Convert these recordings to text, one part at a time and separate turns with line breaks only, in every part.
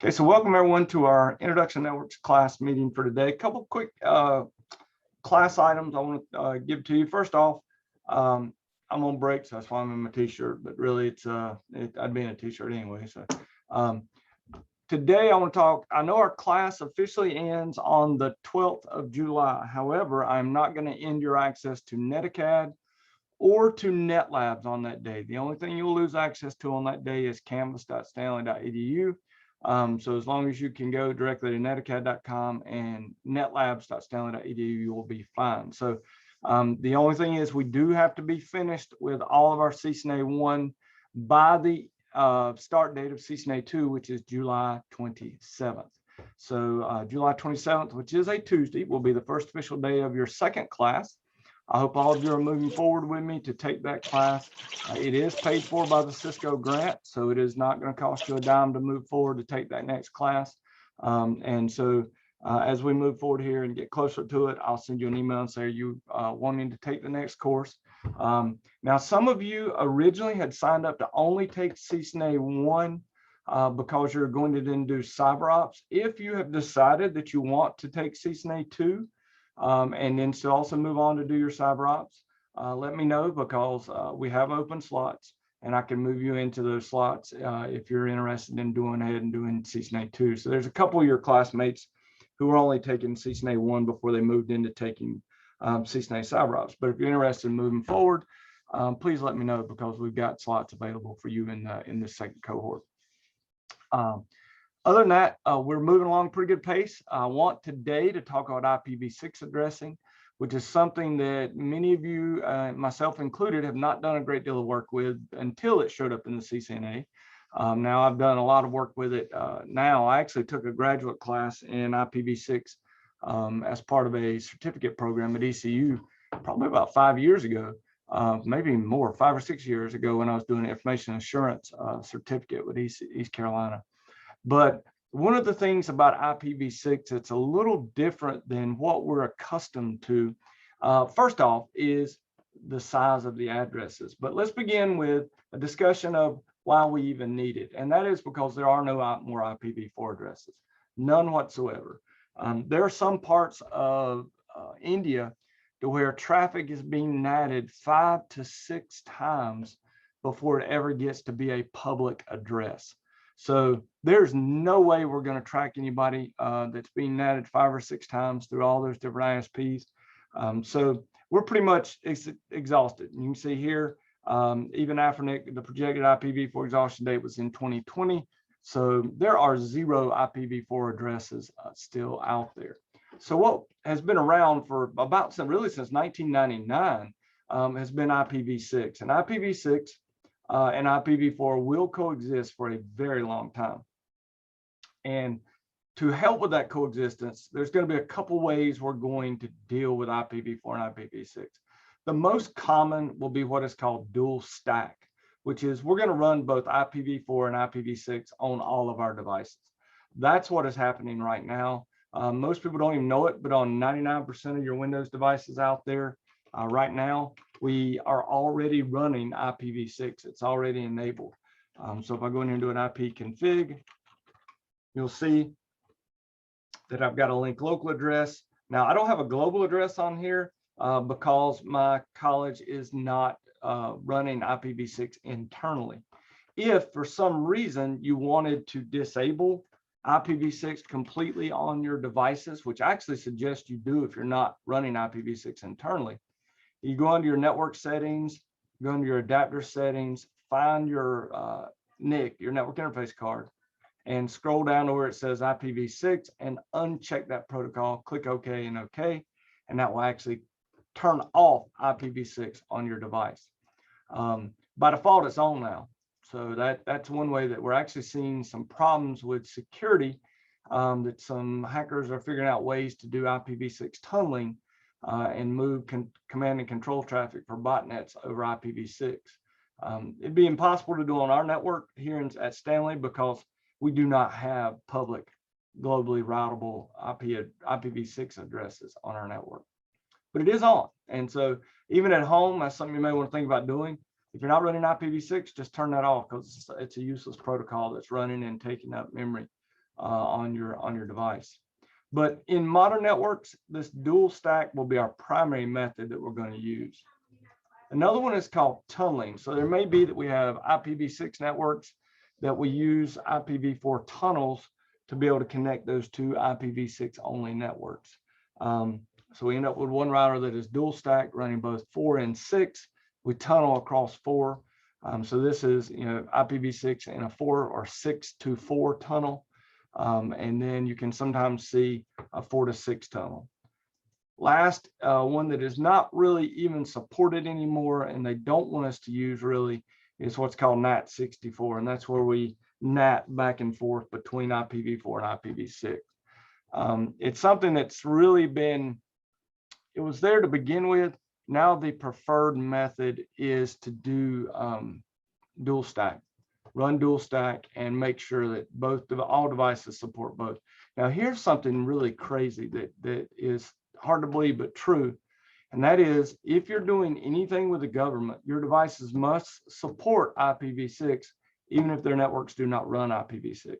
Okay, so welcome everyone to our Introduction Networks class meeting for today. A couple quick class items I want to give to you. First off, I'm on break, so that's why I'm in my t-shirt, but really I'd be in a t-shirt anyway. So today I want to talk, I know our class officially ends on the 12th of July. However, I'm not going to end your access to NetAcad or to NetLabs on that day. The only thing you'll lose access to on that day is canvas.stanley.edu. So as long as you can go directly to netacad.com and netlabs.stanley.edu, you will be fine. So the only thing is we do have to be finished with all of our CCNA 1 by the start date of CCNA 2, which is July 27th. So July 27th, which is a Tuesday, will be the first official day of your second class. I hope all of you are moving forward with me to take that class. It is paid for by the Cisco grant, so it is not going to cost you a dime to move forward to take that next class. And so as we move forward here and get closer to it, I'll send you an email and say you wanting to take the next course. Now, some of you originally had signed up to only take CCNA 1 because you're going to then do cyber ops. If you have decided that you want to take CCNA 2, and then to also move on to do your cyber ops, let me know, because we have open slots and I can move you into those slots if you're interested in doing ahead and doing CCNA 2. So there's a couple of your classmates who were only taking CCNA 1 before they moved into taking CCNA cyber ops. But if you're interested in moving forward, please let me know, because we've got slots available for you in this second cohort. Other than that, we're moving along pretty good pace. I want today to talk about Ipv6 addressing, which is something that many of you, myself included, have not done a great deal of work with until it showed up in the CCNA. Now I've done a lot of work with it. Now I actually took a graduate class in Ipv6 as part of a certificate program at ECU, probably about 5 years ago, maybe more, 5 or 6 years ago, when I was doing an information assurance certificate with East Carolina. But one of the things about Ipv6 that's a little different than what we're accustomed to, first off, is the size of the addresses. But let's begin with a discussion of why we even need it. And that is because there are no more IPv4 addresses, none whatsoever. There are some parts of India to where traffic is being natted 5 to 6 times before it ever gets to be a public address. So there's no way we're going to track anybody that's being natted 5 or 6 times through all those different ISPs. So we're pretty much exhausted. You can see here, even after the projected IPv4 exhaustion date was in 2020. So there are 0 IPv4 addresses still out there. So what has been around for about really since 1999 has been Ipv6, and Ipv6 and IPv4 will coexist for a very long time. And to help with that coexistence, there's going to be a couple ways we're going to deal with IPv4 and Ipv6. The most common will be what is called dual stack, which is we're going to run both IPv4 and IPv6 on all of our devices. That's what is happening right now. Most people don't even know it, but on 99% of your Windows devices out there right now, we are already running Ipv6. It's already enabled. So if I go in here and do an IP config, you'll see that I've got a link local address. Now, I don't have a global address on here because my college is not running Ipv6 internally. If for some reason you wanted to disable Ipv6 completely on your devices, which I actually suggest you do if you're not running Ipv6 internally, you go under your network settings, go under your adapter settings, find your NIC, your network interface card, and scroll down to where it says Ipv6 and uncheck that protocol, click OK and OK, and that will actually turn off Ipv6 on your device. By default, it's on now. So that's one way that we're actually seeing some problems with security, that some hackers are figuring out ways to do Ipv6 tunneling and move command and control traffic for botnets over Ipv6. It'd be impossible to do on our network here at Stanley because we do not have public globally routable IPv6 addresses on our network, but it is on. And so even at home, that's something you may want to think about doing. If you're not running IPv6, just turn that off, because it's a useless protocol that's running and taking up memory on your device. But in modern networks, this dual stack will be our primary method that we're going to use. Another one is called tunneling. So there may be that we have IPv6 networks that we use IPv4 tunnels to be able to connect those two IPv6 only networks. So we end up with one router that is dual stack running both 4 and 6. We tunnel across 4. So this is, IPv6 in a 4 or 6 to 4 tunnel. And then you can sometimes see a 4 to 6 tunnel. Last, one that is not really even supported anymore and they don't want us to use really is what's called NAT64. And that's where we NAT back and forth between IPv4 and IPv6. It's something that's really been, it was there to begin with. Now the preferred method is to do dual stack, run dual stack and make sure that all devices support both. Now here's something really crazy that is hard to believe but true, and that is if you're doing anything with the government, your devices must support IPv6 even if their networks do not run IPv6.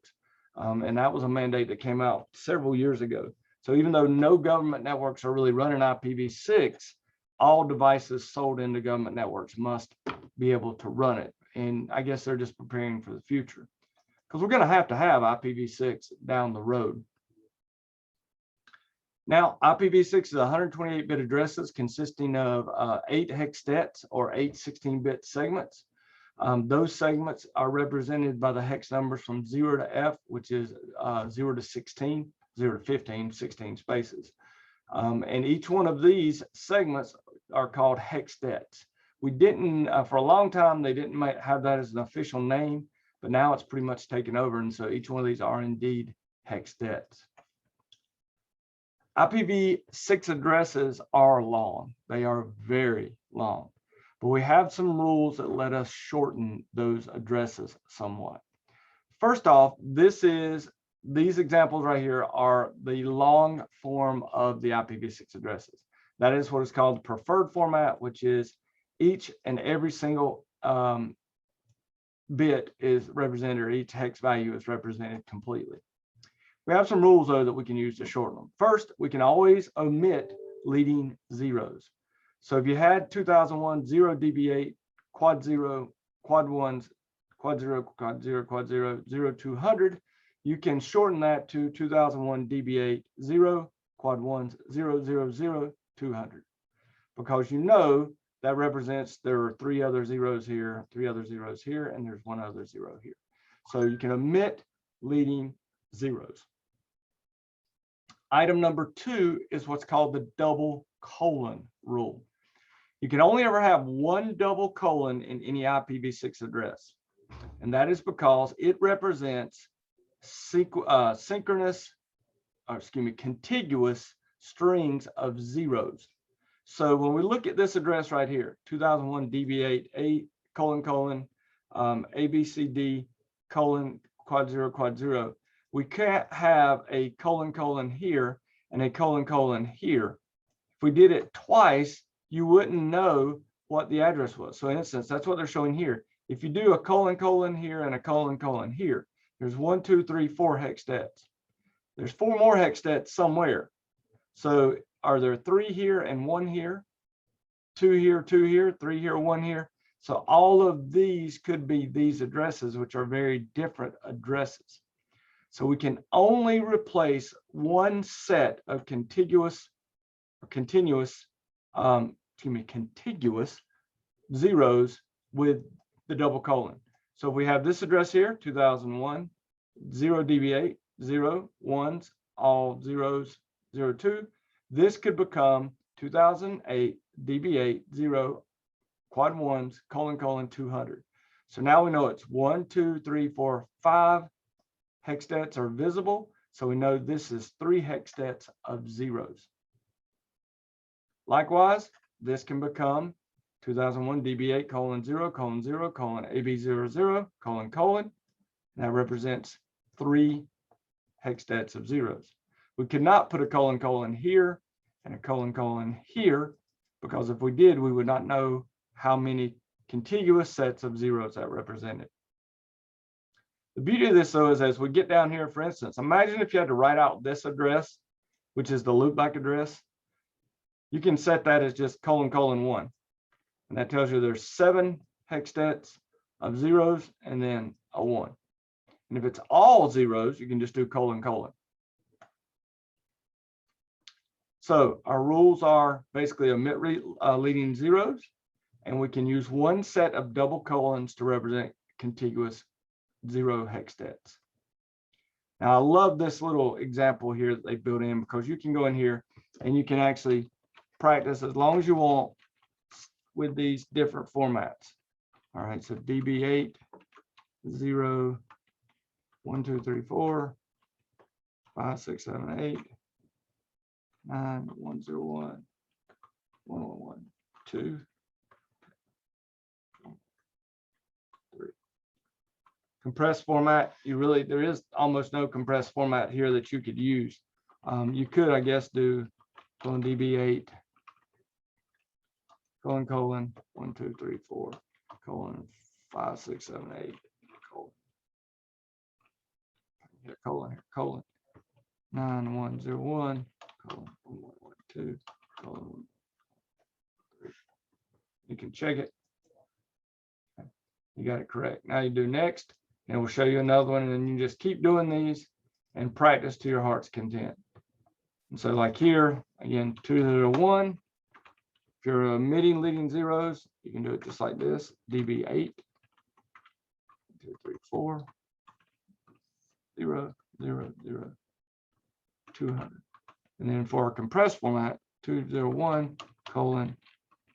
And that was a mandate that came out several years ago. So even though no government networks are really running IPv6, all devices sold into government networks must be able to run it. And I guess they're just preparing for the future because we're going to have IPv6 down the road. Now, IPv6 is 128-bit addresses consisting of 8 hexstets or 8 16-bit segments. Those segments are represented by the hex numbers from 0 to F, which is 0 to 16, 0 to 15, 16 spaces. And each one of these segments are called hexstets. We didn't, for a long time, they didn't have that as an official name, but now it's pretty much taken over. And so each one of these are indeed hexstets. IPv6 addresses are long. They are very long, but we have some rules that let us shorten those addresses somewhat. First off, these examples right here are the long form of the IPv6 addresses. That is what is called the preferred format, which is each and every single bit is represented, or each hex value is represented completely. We have some rules though that we can use to shorten them. First, we can always omit leading zeros. So if you had 2001 0 db8 quad 0 quad 1s quad 0 quad 0 quad 0 0 200, you can shorten that to 2001 db8 0 quad 1s 0 0 0 200, because that represents there are 3 other zeros here, 3 other zeros here, and there's 1 other 0 here. So you can omit leading zeros. Item number 2 is what's called the double colon rule. You can only ever have 1 double colon in any IPv6 address. And that is because it represents contiguous strings of zeros. So when we look at this address right here, 2001 db8 8 : ABCD : quad 0 quad 0, we can't have a : here and a : here. If we did it twice, you wouldn't know what the address was. So in instance, that's what they're showing here. If you do a : here and a : here, there's 1, 2, 3, 4 hexstets. There's 4 more hexstets somewhere. So are there 3 here and 1 here? 2 here, 2 here, 3 here, 1 here? So all of these could be these addresses, which are very different addresses. So we can only replace one set of contiguous zeros with the double colon. So if we have this address here, 2001 0 db8 0 1s all zeros 02, this could become 2008 db8 0 quad 1s : 200. So now we know it's 1, 2, 3, 4, 5 hexstets are visible. So we know this is 3 hexstets of zeros. Likewise, this can become 2001 db8 : 0 : 0 : AB00 : that represents 3 hexstets of zeros. We could not put a : here and a : here, because if we did, we would not know how many contiguous sets of zeros that represented. The beauty of this, though, is as we get down here, for instance, imagine if you had to write out this address, which is the loopback address. You can set that as just : : 1. And that tells you there's 7 hexadecimal of zeros and then a 1. And if it's all zeros, you can just do : : So our rules are basically omit leading zeros, and we can use one set of double colons to represent contiguous 0 hexadecimal. Now, I love this little example here that they built in, because you can go in here and you can actually practice as long as you want with these different formats. All right, so DB8, 0, 1, 2, 3, 4, 5, 6, 7, 8, 9, 1, 0, 1, 1, 1, 1, 2, 3. Compressed format, there is almost no compressed format here that you could use. You could, I guess, do DB8, : 1, 2, 3, 4, 5, 6, 7, 8, : 9, 1, 0, 1, 1, 1, 2, 3. You can check it. You got it correct. Now you do next, and we'll show you another one, and then you just keep doing these and practice to your heart's content. And so like here, again, 2, 0, 1. If you're omitting leading zeros, you can do it just like this: DB8, 2, 3, 4, 0, 0, 0, 200. And then for our compressed format, 2, 0, 1, :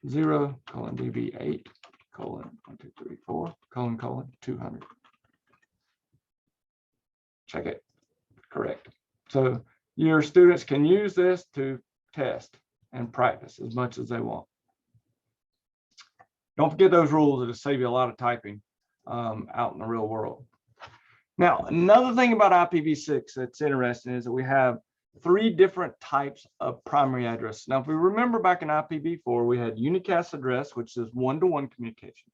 0, DB8, : 1, 2, 3, 4, : 200. Check it. Correct. So your students can use this to test and practice as much as they want. Don't forget those rules. It'll save you a lot of typing out in the real world. Now, another thing about IPv6 that's interesting is that we have 3 different types of primary address. Now, if we remember back in IPv4, we had unicast address, which is one-to-one communication.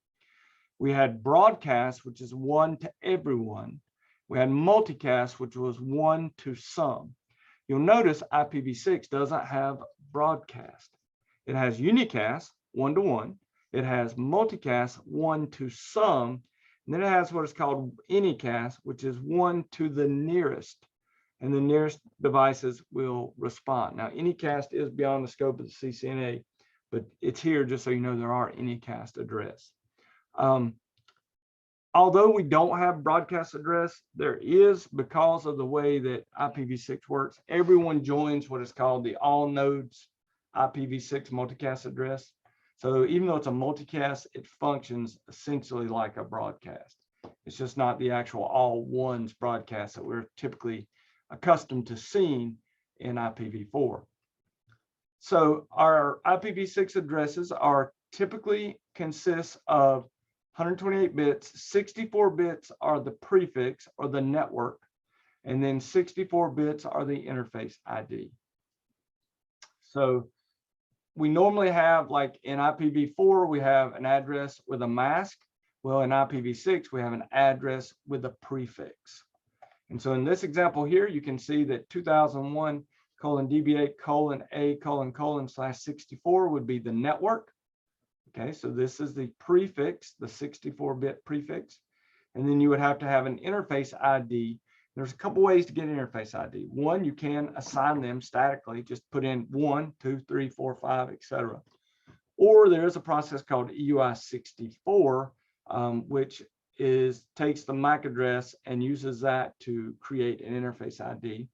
We had broadcast, which is one to everyone. We had multicast, which was one to some. You'll notice IPv6 doesn't have broadcast. It has unicast, one-to-one. It has multicast, one to some. And then it has what is called anycast, which is one to the nearest. And the nearest devices will respond. Now, anycast is beyond the scope of the CCNA, but it's here just so you know there are anycast address. Although we don't have broadcast address, there is, because of the way that IPv6 works, everyone joins what is called the all nodes IPv6 multicast address. So even though it's a multicast, it functions essentially like a broadcast. It's just not the actual all ones broadcast that we're typically accustomed to seeing in IPv4. So our IPv6 addresses are typically consist of 128 bits, 64 bits are the prefix or the network, and then 64 bits are the interface ID. So we normally have, like in IPv4, we have an address with a mask. Well, in IPv6, we have an address with a prefix. And so in this example here, you can see that 2001 : DB8 : A://64 would be the network. Okay, so this is the prefix, the 64-bit prefix. And then you would have to have an interface ID. There's a couple ways to get an interface ID. One, you can assign them statically, just put in 1, 2, 3, 4, 5, etc. Or there is a process called EUI64, which takes the MAC address and uses that to create an interface ID.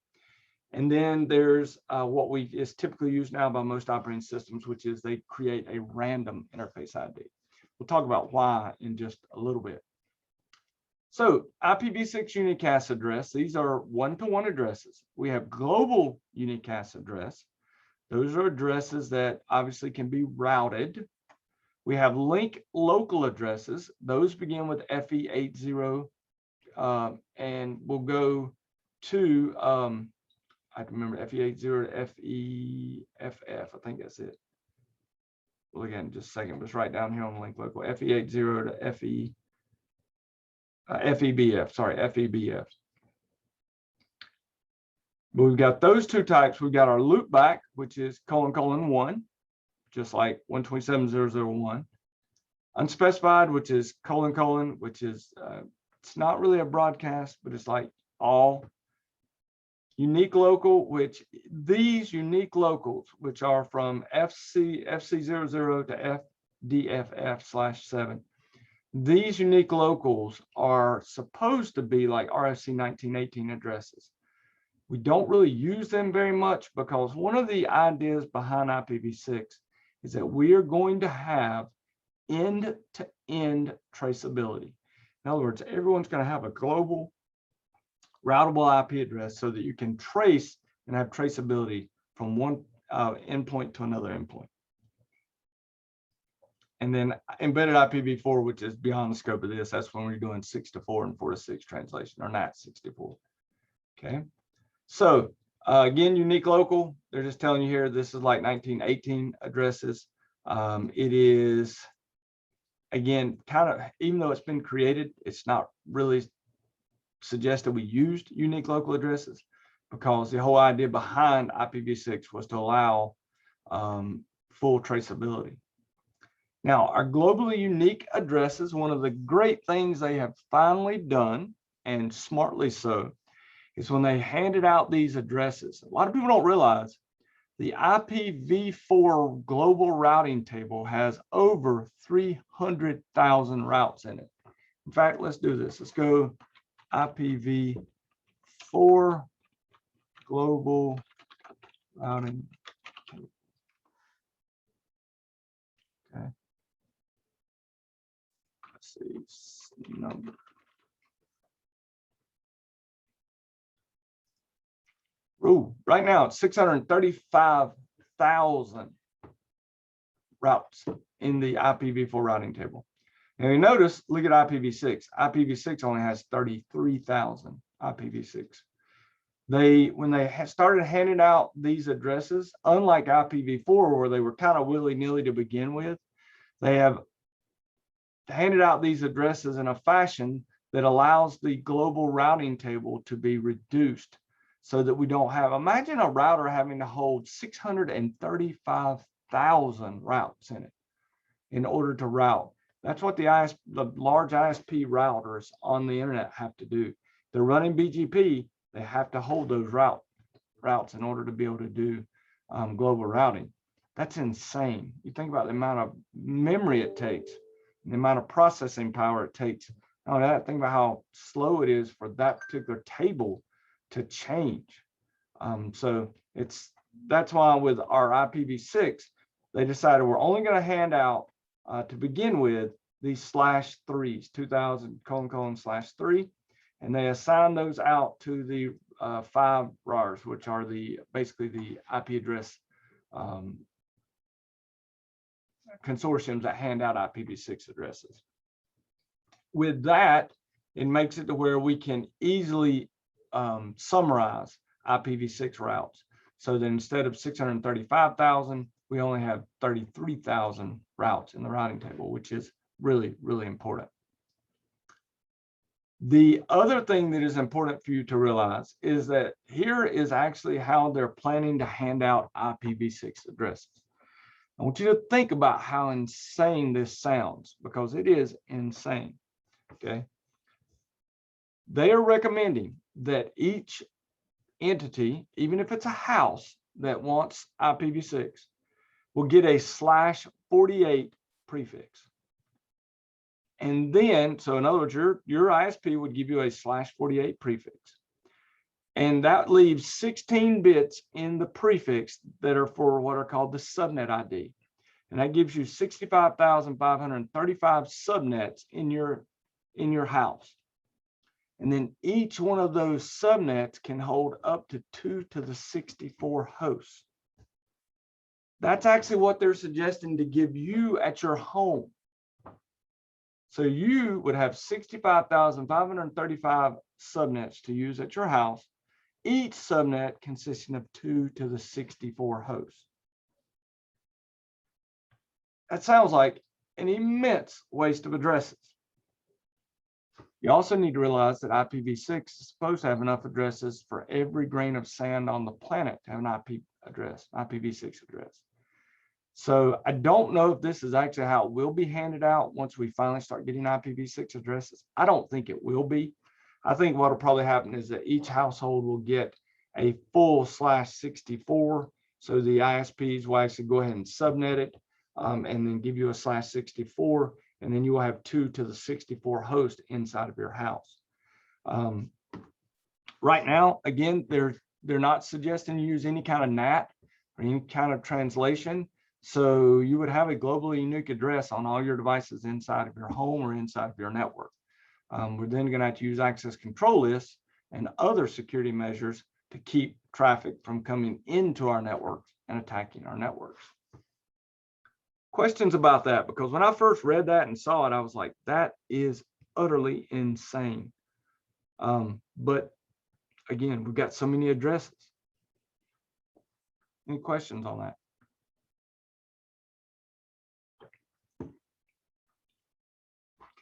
And then there's what is typically used now by most operating systems, which is they create a random interface ID. We'll talk about why in just a little bit. So IPv6 unicast address, these are one-to-one addresses. We have global unicast address. Those are addresses that obviously can be routed. We have link local addresses. Those begin with FE80 and will go to I can remember FE80 to FEFF. I think that's it. Well, again, just a second. It's right down here on the link local. FE80 to FEBF, sorry, FEBF. But we've got those two types. We've got our loopback, which is : : 1, just like 127.0.0.1. Unspecified, which is : : which is, it's not really a broadcast, but it's like all. Unique local, which these unique locals, which are from FC00 to FDFF/7, these unique locals are supposed to be like RFC 1918 addresses. We don't really use them very much because one of the ideas behind IPv6 is that we are going to have end-to-end traceability. In other words, everyone's going to have a global routable IP address so that you can trace and have traceability from one endpoint to another endpoint. And then embedded IPv4, which is beyond the scope of this, that's when we're doing 6-to-4 and 4-to-6 translation, or not 6-to-4. Okay. So again, unique local, they're just telling you here, this is like 1918 addresses. It is, again, kind of, even though it's been created, it's not really suggested we used unique local addresses, because the whole idea behind IPv6 was to allow full traceability. Now, our globally unique addresses, one of the great things they have finally done, and smartly so, is when they handed out these addresses. A lot of people don't realize the IPv4 global routing table has over 300,000 routes in it. In fact, let's do this. Let's go IPv4 global routing table. Okay. Let's see, number. Ooh, right now it's 635,000 routes in the IPv4 routing table. Now you notice, look at IPv6. IPv6 only has 33,000 IPv6. When they started handing out these addresses, unlike IPv4, where they were kind of willy-nilly to begin with, they have handed out these addresses in a fashion that allows the global routing table to be reduced, so that we don't have, imagine a router having to hold 635,000 routes in it in order to route. That's what the large ISP routers on the internet have to do. They're running BGP, they have to hold those routes in order to be able to do global routing. That's insane. You think about the amount of memory it takes, the amount of processing power it takes. Not only that, think about how slow it is for that particular table to change. So that's why with our IPv6, they decided we're only going to hand out to begin with these /3s, 2000:/3, and they assign those out to the 5 RARs, which are basically the IP address consortiums that hand out IPv6 addresses. With that, it makes it to where we can easily summarize IPv6 routes, so that instead of 635,000, we only have 33,000 routes in the routing table, which is really, really important. The other thing that is important for you to realize is that here is actually how they're planning to hand out IPv6 addresses. I want you to think about how insane this sounds, because it is insane. Okay. They are recommending that each entity, even if it's a house that wants IPv6, will get a /48 prefix. And then, so in other words, your ISP would give you a /48 prefix. And that leaves 16 bits in the prefix that are for what are called the subnet ID. And that gives you 65,535 subnets in your house. And then each one of those subnets can hold up to 2 to the 64 hosts. That's actually what they're suggesting to give you at your home. So you would have 65,535 subnets to use at your house, each subnet consisting of 2 to the 64 hosts. That sounds like an immense waste of addresses. You also need to realize that IPv6 is supposed to have enough addresses for every grain of sand on the planet to have an IP address, IPv6 address. So I don't know if this is actually how it will be handed out once we finally start getting IPv6 addresses. I don't think it will be. I think what will probably happen is that each household will get a full /64. So the ISPs will actually go ahead and subnet it and then give you a /64. And then you will have 2 to the 64 host inside of your house. Right now, again, they're not suggesting you use any kind of NAT or any kind of translation. So you would have a globally unique address on all your devices inside of your home or inside of your network. We're then going to have to use access control lists and other security measures to keep traffic from coming into our networks and attacking our networks. Questions about that? Because when I first read that and saw it, I was like, that is utterly insane. But again, we've got so many addresses. Any questions on that?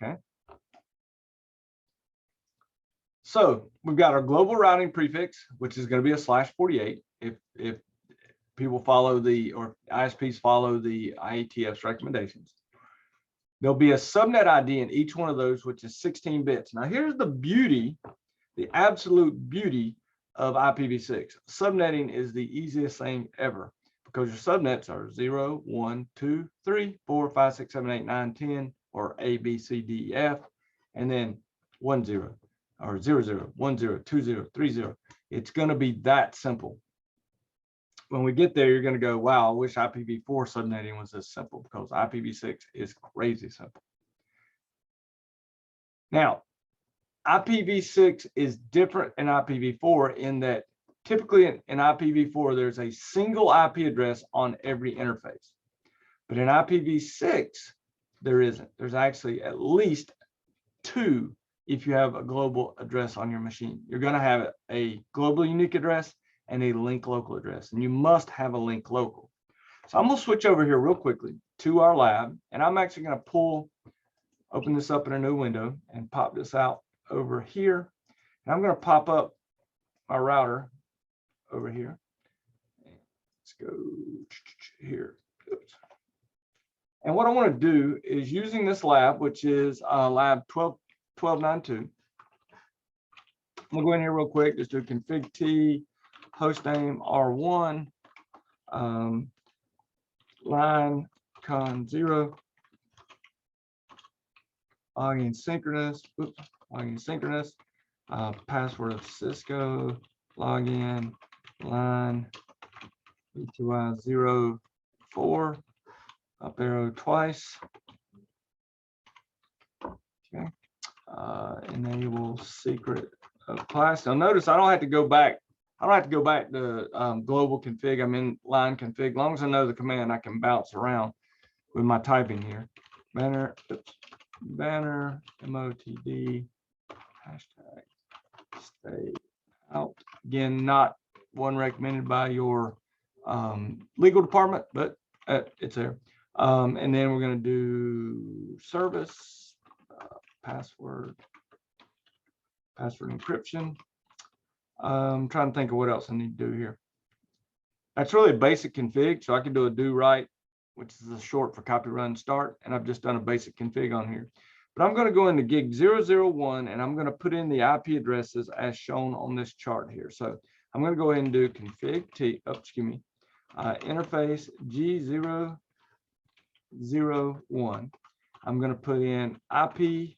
Okay. So we've got our global routing prefix, which is going to be a /48 if people follow the, or ISPs follow the IETF's recommendations. There'll be a subnet ID in each one of those, which is 16 bits. Now here's the beauty, the absolute beauty of IPv6. Subnetting is the easiest thing ever because your subnets are 0, 1, 2, 3, 4, 5, 6, 7, 8, 9, 10, or A, B, C, D, E, F, and then 1, 0, or 0, 0, 1, 0, 2, 0, 3, 0. It's going to be that simple. When we get there, you're going to go, wow, I wish IPv4 subnetting was this simple, because IPv6 is crazy simple. Now, IPv6 is different than IPv4 in that typically in IPv4, there's a single IP address on every interface. But in IPv6, there isn't. There's actually at least 2 if you have a global address on your machine. You're going to have a global unique address and a link local address, and you must have a link local. So I'm going to switch over here real quickly to our lab, and I'm actually going to open this up in a new window and pop this out over here. And I'm going to pop up my router over here. Let's go here. Oops. And what I want to do is using this lab, which is lab 1292. I'm going to go in here real quick, just do config T, hostname R1, line con 0, login synchronous, login synchronous, password of Cisco, login, line, ETY 04, up arrow twice. Okay, enable secret of class. Now notice I don't have to go back. I don't have to go back to global config. I'm in line config. As long as I know the command, I can bounce around with my typing here. Banner, banner, MOTD, hashtag stay out. Again, not one recommended by your legal department, but it's there. And then we're going to do service, password encryption. I'm trying to think of what else I need to do here. That's really a basic config, so I can do a do right, which is a short for copy run start, and I've just done a basic config on here. But I'm going to go into gig 001, and I'm going to put in the IP addresses as shown on this chart here. So I'm going to go ahead and do config T, interface G001. I'm going to put in Ipv6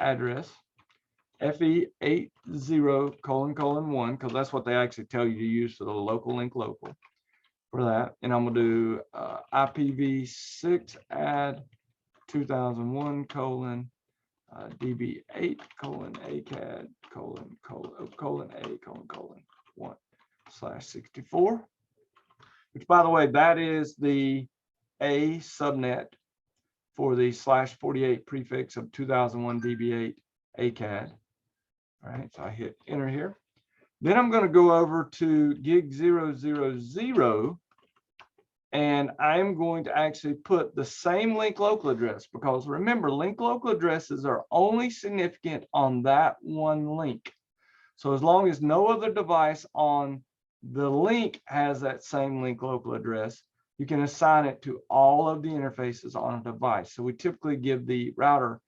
address FE80::1, because that's what they actually tell you to use for the local link local for that. And I'm going to do Ipv6 add 2001 : DB8 : ACAD : A:1/64, which, by the way, that is the A subnet for the /48 prefix of 2001 DB8 ACAD. All right, so I hit enter here. Then I'm going to go over to gig 000 And I'm going to actually put the same link local address, because remember, link local addresses are only significant on that one link. So as long as no other device on the link has that same link local address, you can assign it to all of the interfaces on a device. So we typically give the router,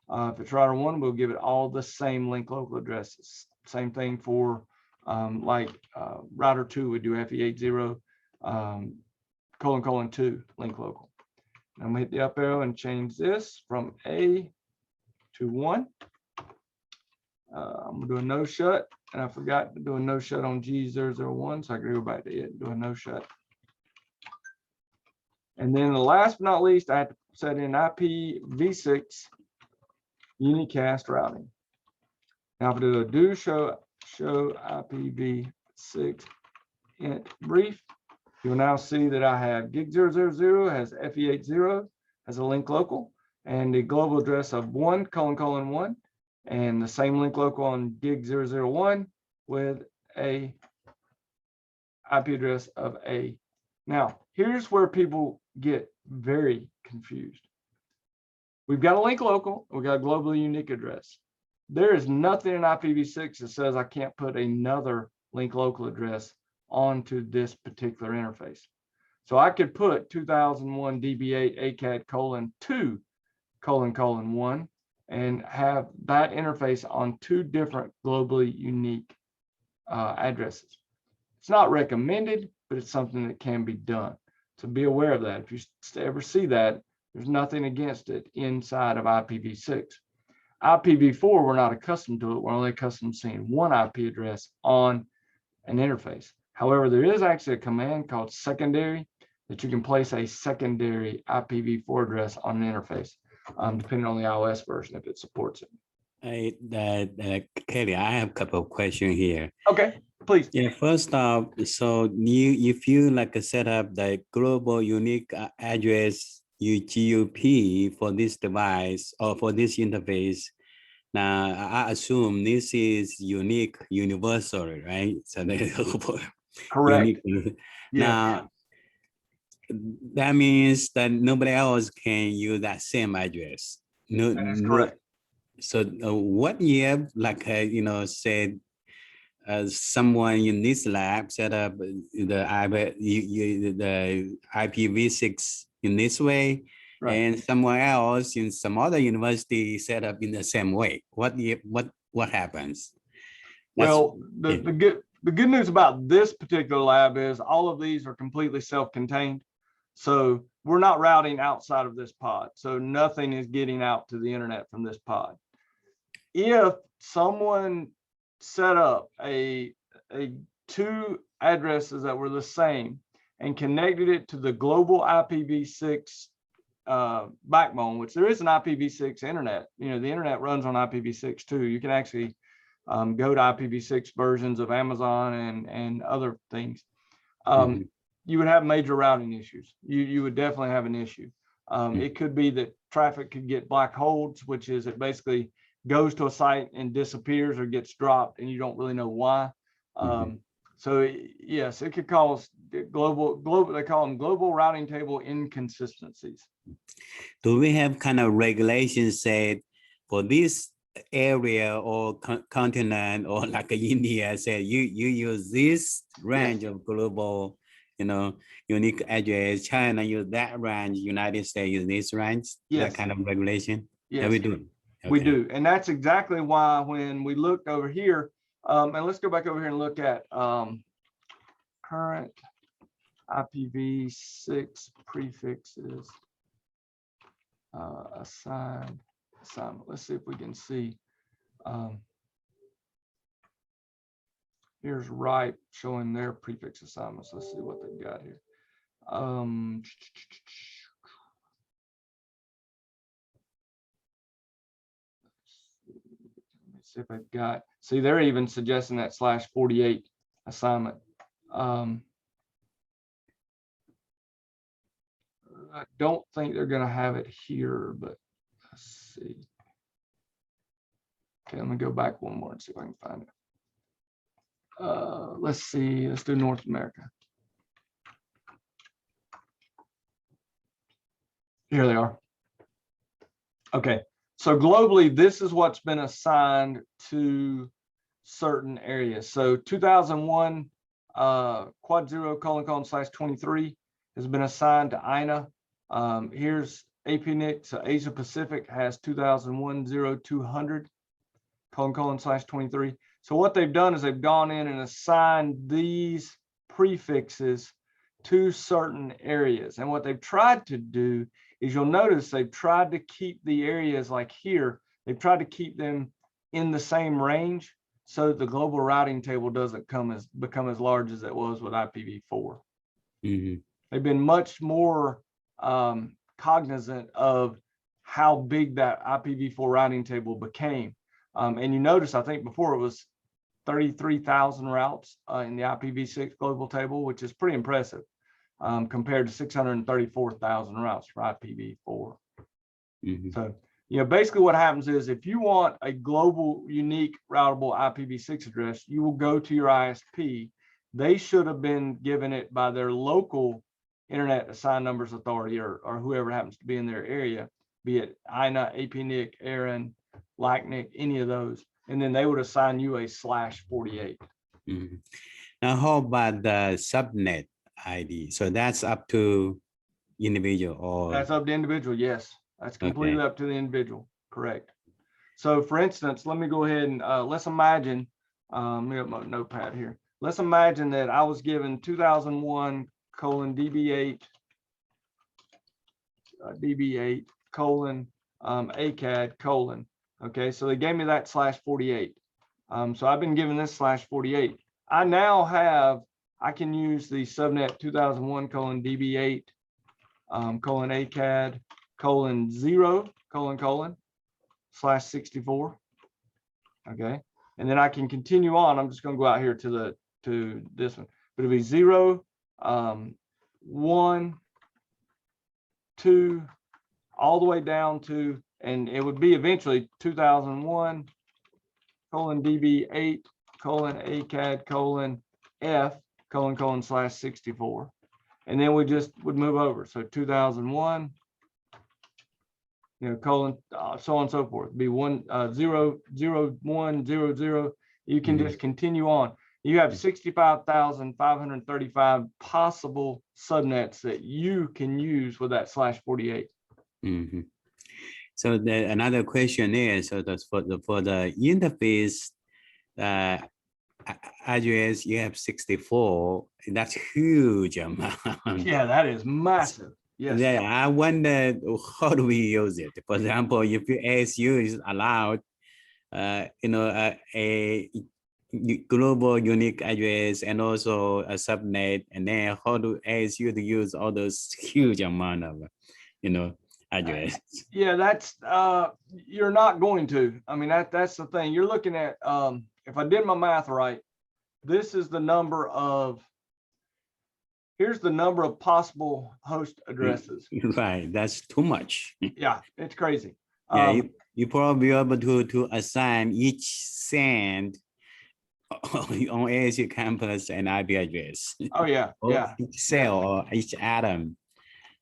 if it's router 1, we'll give it all the same link local addresses. Same thing for router 2, we do FE80 ::2 link local. I'm gonna hit the up arrow and change this from A to 1. I'm gonna do a no shut, and I forgot to do a no shut on G001, so I can go back to it and do a no shut. And then the last but not least, I have to set in IPv6 unicast routing. Now, if I do show IPv6 int brief, you will now see that I have gig000 has FE80 as a link local, and the global address of 1::1, and the same link local on gig001 with a IP address of A. Now, here's where people get very confused. We've got a link local, we've got a globally unique address. There is nothing in IPv6 that says I can't put another link local address onto this particular interface. So I could put 2001 DB8 ACAT :2 ::1 and have that interface on 2 different globally unique addresses. It's not recommended, but it's something that can be done. So be aware of that. If you ever see that, there's nothing against it inside of IPv6. IPv4, we're not accustomed to it. We're only accustomed to seeing one IP address on an interface. However, there is actually a command called secondary that you can place a secondary IPv4 address on an interface, depending on the iOS version if it supports it.
Kelly, I have a couple of questions here.
Okay, please.
Yeah, first off, so if you set up the global unique address UGUP for this device or for this interface, now I assume this is unique universal, right? So
Correct.
Unique. Now, that means that nobody else can use that same address. No,
that is correct.
So what if, said someone in this lab set up the IPv6 in this way, right, and someone else in some other university set up in the same way? What happens?
Well, the good news about this particular lab is all of these are completely self-contained. So we're not routing outside of this pod. So nothing is getting out to the internet from this pod. If someone set up a 2 addresses that were the same and connected it to the global IPv6 backbone, which there is an IPv6 internet, the internet runs on IPv6 too. You can actually go to IPv6 versions of Amazon and other things. You would have major routing issues. You would definitely have an issue. It could be that traffic could get black holes, which is it basically goes to a site and disappears or gets dropped and you don't really know why. So yes, it could cause global, they call them global routing table inconsistencies.
Do we have kind of regulations said for this area or continent, or like India said you use this range of global unique address, China use that range, United States use this range, that kind of regulation?
Yes,
we do. Okay.
We do. And that's exactly why when we looked over here, and let's go back over here and look at current IPv6 prefixes assignment. Let's see if we can see. Here's RIPE showing their prefix assignments. Let's see what they've got here. Let me see if I've got, see, they're even suggesting that /48 assignment. I don't think they're going to have it here, but let's see. Okay, let me go back one more and see if I can find it. Let's see, let's do North America. Here they are. Okay, so globally, this is what's been assigned to certain areas. So 2001 quad 0::/23 has been assigned to INA. Here's APNIC, so Asia Pacific has 2001 0200:/23. So what they've done is they've gone in and assigned these prefixes to certain areas. And what they've tried to do is, you'll notice they've tried to keep the areas like here, they've tried to keep them in the same range so that the global routing table doesn't become as large as it was with IPv4. They've been much more cognizant of how big that IPv4 routing table became. And you notice, I think before it was 33,000 routes in the IPv6 global table, which is pretty impressive compared to 634,000 routes for IPv4. So, basically what happens is, if you want a global unique routable IPv6 address, you will go to your ISP. They should have been given it by their local Internet Assigned Numbers Authority, or whoever happens to be in their area, be it INA, APNIC, ARIN, LACNIC, any of those. And then they would assign you a /48.
Now, how about the subnet ID? So that's up to individual, or
that's up to individual. Yes, that's completely up to the individual. Correct. So for instance, let me go ahead and let's imagine, let me have my notepad here. Let's imagine that I was given 2001:DB8 :ACAD:. Okay, so they gave me that /48. So I've been given this /48. I now have, I can use the subnet 2001:DB8 :ACAD: 0:/64. Okay, and then I can continue on. I'm just going to go out here to this one, but it'll be 0, 1, 2, all the way down to, and it would be eventually 2001:DB8 :ACAD: F: /64. And then we just would move over. So 2001, colon, so on and so forth. Be 1:0:01:00. You can just continue on. You have 65,535 possible subnets that you can use with that /48.
So another question is, so that's for the interface address, you have 64. That's huge amount.
Yeah, that is massive. Yes.
Yeah, I wonder, how do we use it? For example, if your ASU is allowed, a global unique address and also a subnet, and then how do ASU to use all those huge amount of, address?
Yeah, that's you're not going to. I mean, that's the thing. You're looking at, if I did my math right, this is the number of, here's the number of possible host addresses.
Right, that's too much.
Yeah, it's crazy.
Yeah, you probably be able to assign each send on ASU campus an IP address.
Oh yeah, yeah.
Each cell or each atom,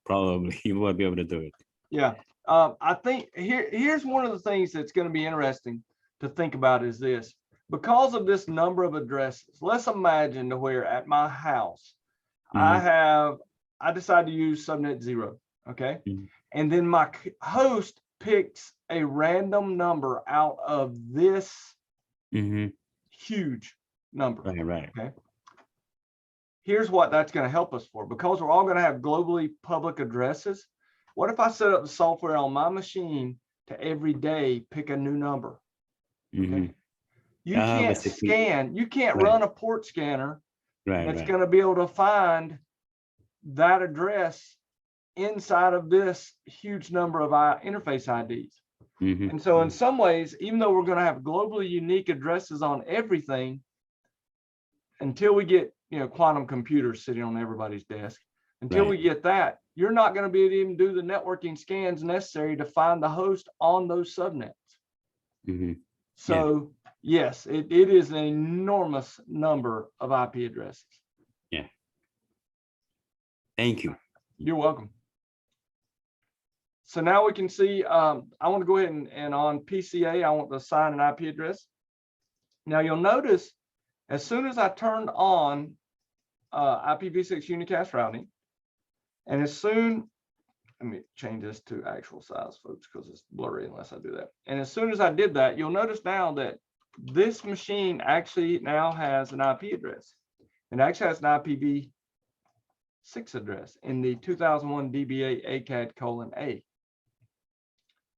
probably you will be able to do it.
Yeah, I think here's one of the things that's going to be interesting to think about is this. Because of this number of addresses, let's imagine to where at my house, I decide to use subnet 0, okay? And then my host picks a random number out of this huge number.
Right.
Okay. Here's what that's going to help us for. Because we're all going to have globally public addresses, what if I set up the software on my machine to every day pick a new number? Okay. You can't scan, you can't run a port scanner that's going to be able to find that address inside of this huge number of interface IDs. And so in some ways, even though we're going to have globally unique addresses on everything, until we get quantum computers sitting on everybody's desk, until we get that, you're not going to be able to even do the networking scans necessary to find the host on those subnets. So yes, it is an enormous number of IP addresses.
Yeah. Thank you.
You're welcome. So now we can see, I want to go ahead and on PCA, I want to assign an IP address. Now you'll notice as soon as I turned on IPv6 unicast routing, and as soon, let me change this to actual size, folks, because it's blurry unless I do that. And as soon as I did that, you'll notice now that this machine actually now has an IP address. It actually has an IPv6 address in the 2001 DBA ACAD:A.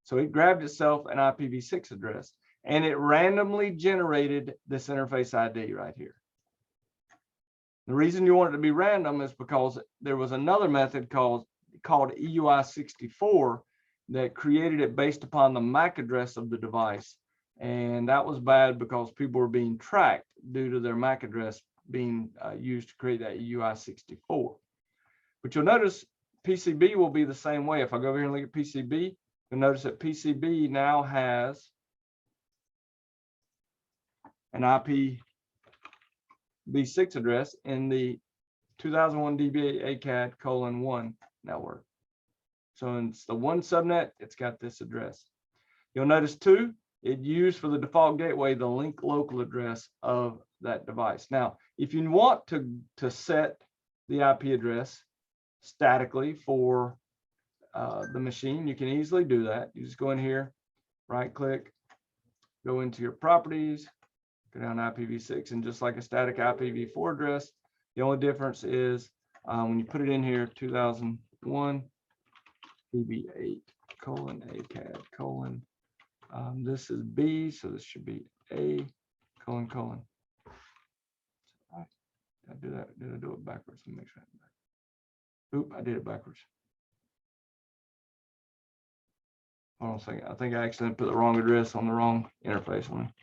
So it grabbed itself an IPv6 address and it randomly generated this interface ID right here. The reason you want it to be random is because there was another method called EUI64 that created it based upon the MAC address of the device. And that was bad because people were being tracked due to their MAC address being used to create that EUI64. But you'll notice PCB will be the same way. If I go over here and look at PCB, you'll notice that PCB now has an IPv6 address in the 2001 DBA ACAD:1 network. So it's the one subnet, it's got this address. You'll notice too, it used for the default gateway the link local address of that device. Now, if you want to set the IP address statically for the machine, you can easily do that. You just go in here, right click, go into your properties, go down to IPv6, and just like a static IPv4 address, the only difference is when you put it in here, 2001 DB8:ACAD:, this is B, so this should be A::. I do that. Did I do it backwards? Let me make sure. Oop, I did it backwards. Hold on a second. I think I accidentally put the wrong address on the wrong interface one.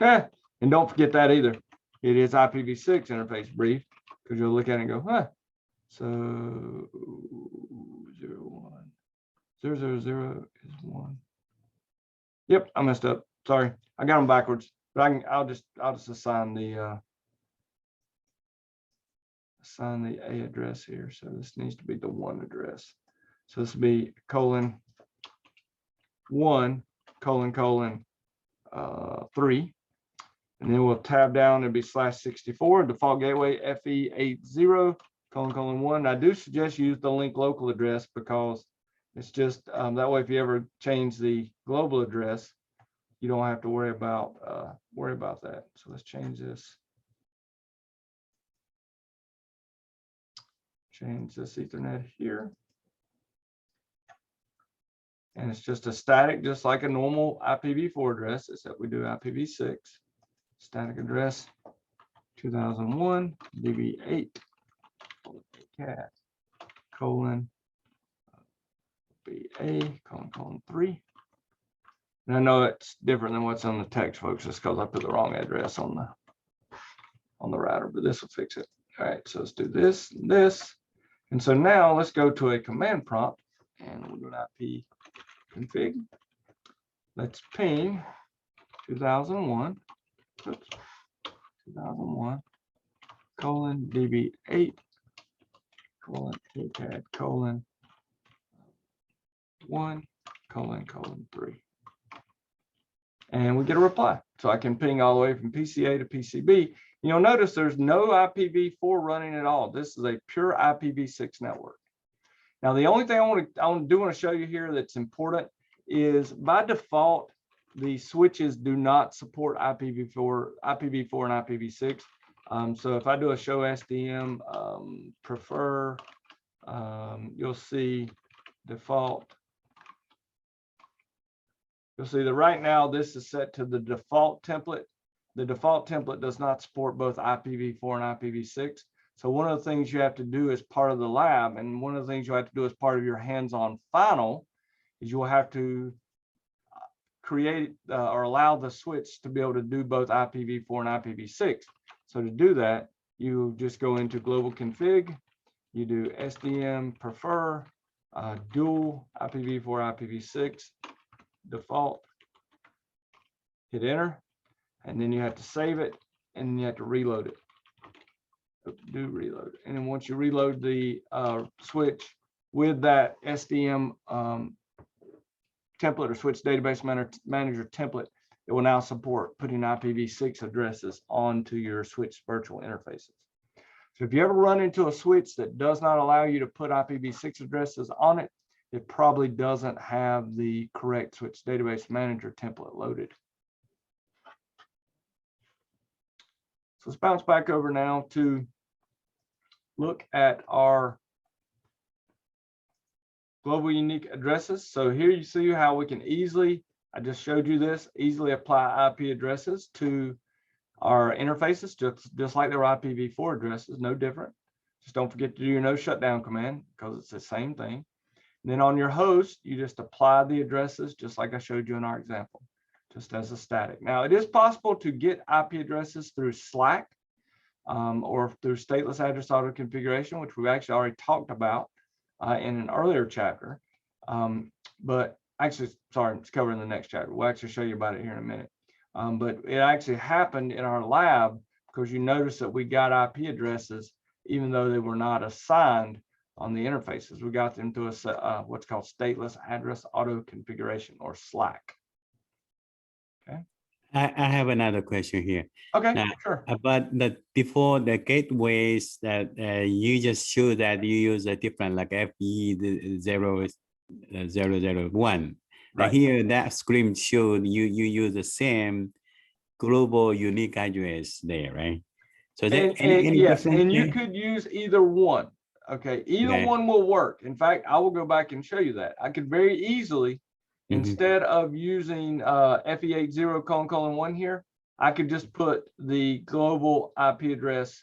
And don't forget that either. It is IPv6 interface brief, because you'll look at it and go, huh. So 01 000 is 1. Yep, I messed up. Sorry, I got them backwards. But I'll just assign the A address here. So this needs to be the 1 address. So this will be :1::3. And then we'll tab down, it'll be /64, default gateway FE80::1. I do suggest use the link local address because it's just that way if you ever change the global address, you don't have to worry about that. So let's change this. Change this Ethernet here. And it's just a static, just like a normal IPv4 address, except we do IPv6. Static address 2001 DB8 ACAD::BA::3. And I know it's different than what's on the text, folks, just because I put the wrong address on the router, but this will fix it. All right, so let's do this and this. And so now let's go to a command prompt and we'll do an IP config. Let's ping 2001. Oops, 2001 DB8 ACAD:1:3. And we get a reply. So I can ping all the way from PCA to PCB. You'll notice there's no IPv4 running at all. This is a pure IPv6 network. Now, the only thing I want to show you here that's important is by default, the switches do not support IPv4 and IPv6. So if I do a show SDM prefer, you'll see default. You'll see that right now this is set to the default template. The default template does not support both IPv4 and IPv6. So one of the things you have to do as part of the lab, and one of the things you have to do as part of your hands-on final, is you will have to create or allow the switch to be able to do both IPv4 and IPv6. So to do that, you just go into global config, you do SDM prefer, dual IPv4, IPv6, default, hit enter, and then you have to save it. and you have to reload it. Do reload. And then once you reload the switch with that SDM template or switch database manager template, it will now support putting IPv6 addresses onto your switch virtual interfaces. So if you ever run into a switch that does not allow you to put IPv6 addresses on it, it probably doesn't have the correct switch database manager template loaded. So let's bounce back over now to look at our global unique addresses. So here you see how we can easily, I just showed you this, easily apply IP addresses to our interfaces, just like their IPv4 addresses, no different. Just don't forget to do your no shutdown command because it's the same thing. And then on your host, you just apply the addresses just like I showed you in our example, just as a static. Now it is possible to get IP addresses through Slack or through stateless address auto configuration, which we've actually already talked about in an earlier chapter. But actually, sorry, it's covered in the next chapter. We'll actually show you about it here in a minute. But it actually happened in our lab because you notice that we got IP addresses, even though they were not assigned on the interfaces. We got them through a what's called stateless address auto configuration, or Slack. Okay.
I have another question here.
Okay,
now,
sure.
But before the gateways that you just showed that you use a different like FE001.
Right.
Here that screen showed you use the same global unique address there, right? So
And yes, and you could use either one. Okay, either one will work. In fact, I will go back and show you that. I could very easily, instead of using FE80::1 here, I could just put the global IP address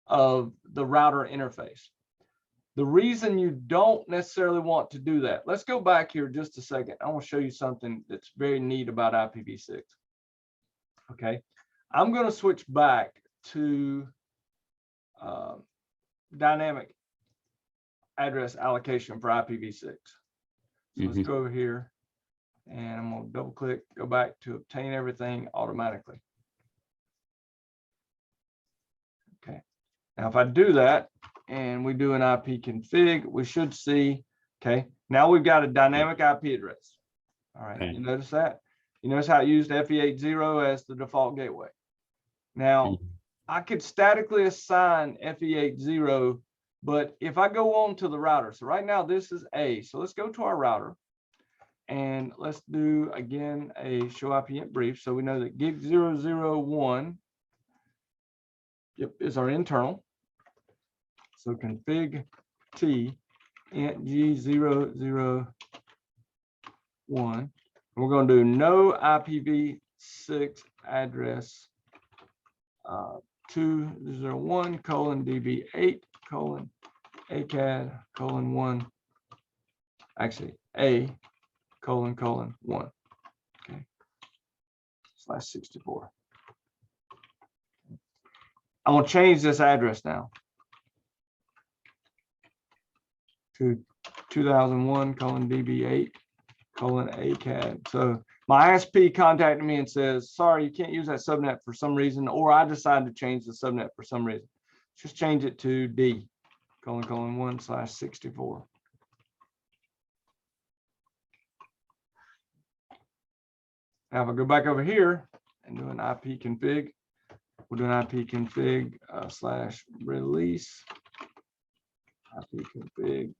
of the router interface. The reason you don't necessarily want to do that, let's go back here just a second. I want to show you something that's very neat about IPv6. Okay, I'm going to switch back to dynamic address allocation for IPv6. So let's go over here and I'm going to double click, go back to obtain everything automatically. Okay, now if I do that and we do an IP config, we should see, okay, now we've got a dynamic IP address. All right, you notice that? You notice how it used FE80 as the default gateway. Now, I could statically assign FE80, but if I go on to the router, so right now this is A, so let's go to our router and let's do again a show IP int brief. So we know that gig 001 is our internal. So config T int G001. We're going to do no IPv6 address 201:db8:ACAD:1, actually A::1, okay, /64. I'm going to change this address now to 2001:db8:ACAD. So my ISP contacted me and says, sorry, you can't use that subnet for some reason, or I decided to change the subnet for some reason. Just change it to D::1/64. Now if I go back over here and do an IP config, we'll do an IP config /release, IP config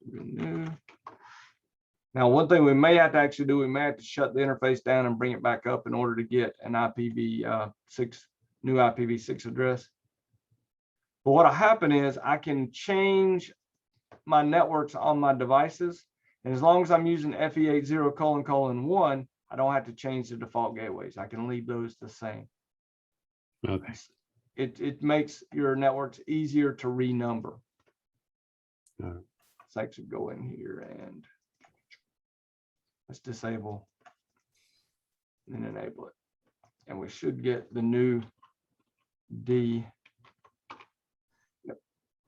/renew. Now, one thing we may have to actually do, we may have to shut the interface down and bring it back up in order to get an IPv6, new IPv6 address. But what'll happen is I can change my networks on my devices. And as long as I'm using FE80::1, I don't have to change the default gateways. I can leave those the same.
Okay.
It makes your networks easier to renumber. Let's actually go in here and let's disable and enable it. And we should get the new D. Yep.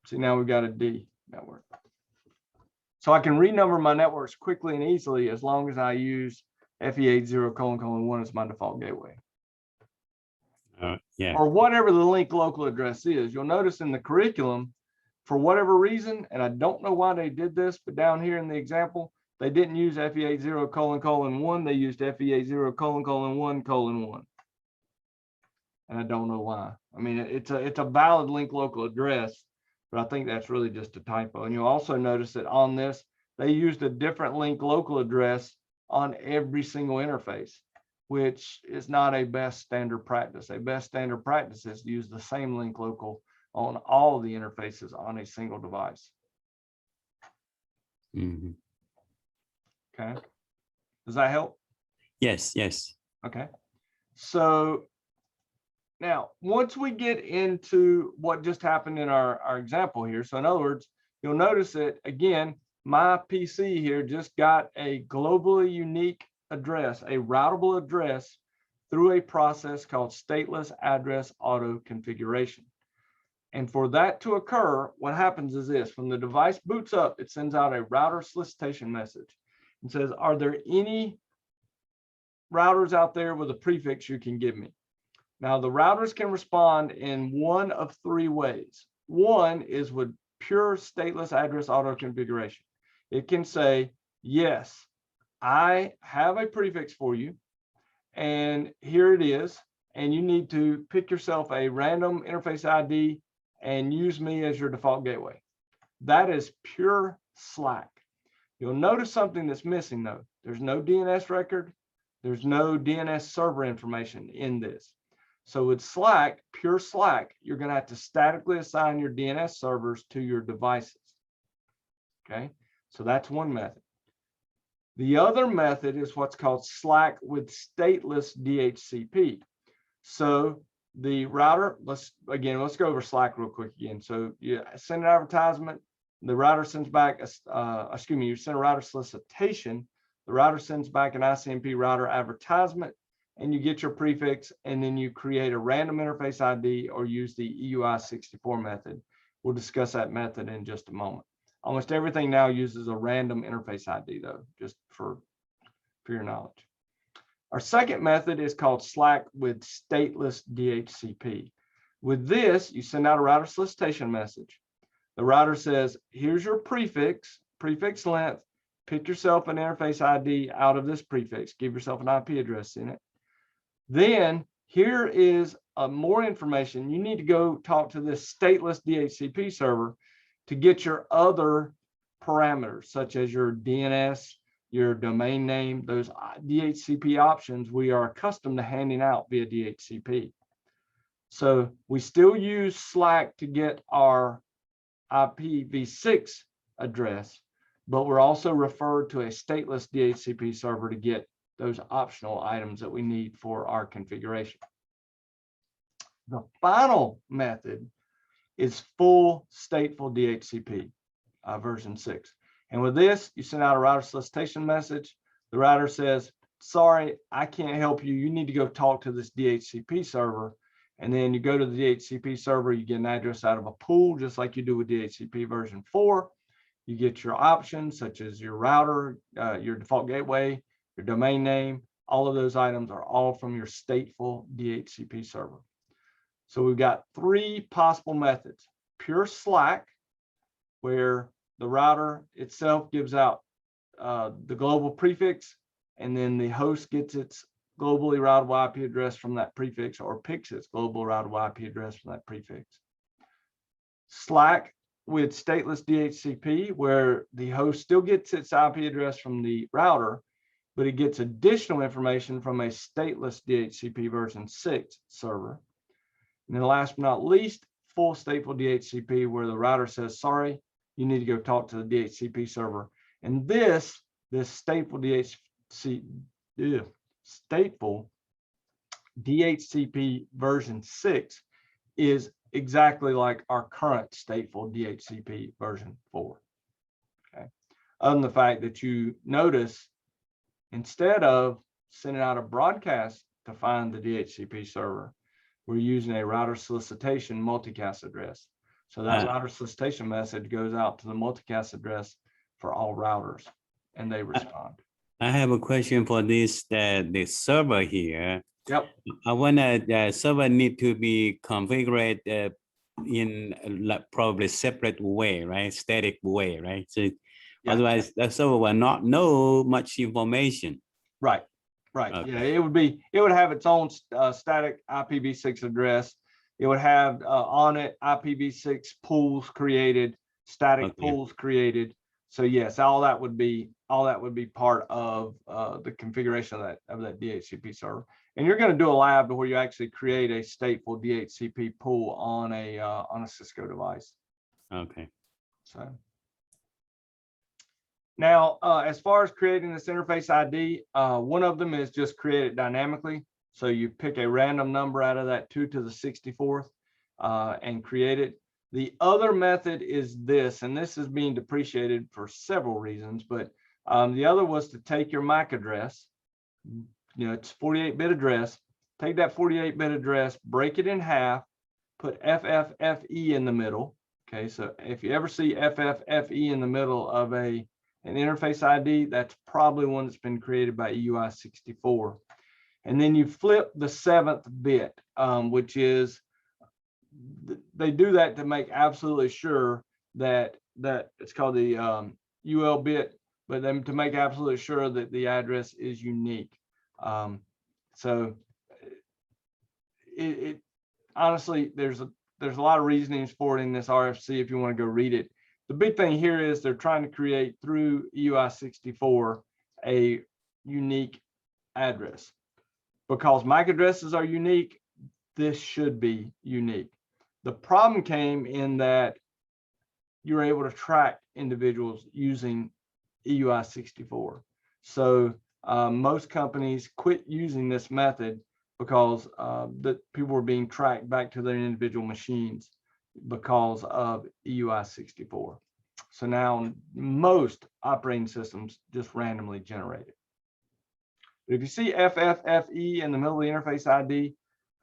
See, now we've got a D network. So I can renumber my networks quickly and easily as long as I use FE80::1 as my default gateway.
Yeah.
or whatever the link local address is. You'll notice in the curriculum, for whatever reason, and I don't know why they did this, but down here in the example, they didn't use FEA0::1, they used FEA0::1:1. And I don't know why. I mean, it's a valid link local address, but I think that's really just a typo. And you'll also notice that on this, they used a different link local address on every single interface, which is not a best standard practice. A best standard practice is to use the same link local on all the interfaces on a single device.
Mm-hmm.
Okay. Does that help?
Yes, yes.
Okay. So now, once we get into what just happened in our example here, so in other words, you'll notice that, again, my PC here just got a globally unique address, a routable address through a process called stateless address auto configuration. And for that to occur, what happens is this: when the device boots up, it sends out a router solicitation message and says, are there any routers out there with a prefix you can give me? Now, the routers can respond in one of three ways. One is with pure stateless address auto configuration. It can say, yes, I have a prefix for you, and here it is, and you need to pick yourself a random interface ID and use me as your default gateway. That is pure Slack. You'll notice something that's missing, though. There's no DNS record. There's no DNS server information in this. So with Slack, pure Slack, you're going to have to statically assign your DNS servers to your devices. Okay, so that's one method. The other method is what's called Slack with stateless DHCP. So the router, let's go over Slack real quick again. So you send an advertisement, the router sends back, you send a router solicitation, the router sends back an ICMP router advertisement, and you get your prefix, and then you create a random interface ID or use the EUI64 method. We'll discuss that method in just a moment. Almost everything now uses a random interface ID, though, just for your knowledge. Our second method is called Slack with stateless DHCP. With this, you send out a router solicitation message. The router says, here's your prefix length, pick yourself an interface ID out of this prefix, give yourself an IP address in it. Then here is more information. You need to go talk to this stateless DHCP server to get your other parameters, such as your DNS, your domain name, those DHCP options we are accustomed to handing out via DHCP. So we still use Slack to get our IPv6 address, but we're also referred to a stateless DHCP server to get those optional items that we need for our configuration. The final method is full stateful DHCP version 6. And with this, you send out a router solicitation message. The router says, sorry, I can't help you. You need to go talk to this DHCP server. And then you go to the DHCP server, you get an address out of a pool, just like you do with DHCP version 4. You get your options, such as your router, your default gateway, your domain name. All of those items are all from your stateful DHCP server. So we've got three possible methods: pure Slack, where the router itself gives out the global prefix, and then the host gets its globally routable IP address from that prefix, or picks its global routable IP address from that prefix. Slack with stateless DHCP, where the host still gets its IP address from the router, but it gets additional information from a stateless DHCP version 6 server. And then last but not least, full stateful DHCP, where the router says, sorry, you need to go talk to the DHCP server. And this stateful DHCP version 6 is exactly like our current stateful DHCP version 4. Okay. Other than the fact that you notice, instead of sending out a broadcast to find the DHCP server, we're using a router solicitation multicast address. So that router solicitation message goes out to the multicast address for all routers, and they respond.
I have a question for this, the server here.
Yep.
I want the server need to be configured in like probably separate way, right? Static way, right? So
Yeah.
otherwise the server will not know much information.
Right. Right.
Okay.
Yeah. It would have its own static IPv6 address. It would have on it IPv6 pools created, static
Okay.
pools created. So yes, all that would be part of the configuration of that DHCP server. And you're going to do a lab where you actually create a stateful DHCP pool on a Cisco device.
Okay.
So now, as far as creating this interface ID, one of them is just create it dynamically. So you pick a random number out of that 2 to the 64th and create it. The other method is this, and this is being depreciated for several reasons, but the other was to take your MAC address, it's 48-bit address, take that 48-bit address, break it in half, put FFFE in the middle. Okay, so if you ever see FFFE in the middle of an interface ID, that's probably one that's been created by EUI64. And then you flip the 7th bit, which is, they do that to make absolutely sure that it's called the UL bit, but then to make absolutely sure that the address is unique. So it honestly, there's a lot of reasonings for it in this RFC if you want to go read it. The big thing here is they're trying to create through EUI64 a unique address. Because MAC addresses are unique, this should be unique. The problem came in that you're able to track individuals using EUI64. So most companies quit using this method because that people were being tracked back to their individual machines because of EUI64. So now most operating systems just randomly generate it. But if you see FFFE in the middle of the interface ID,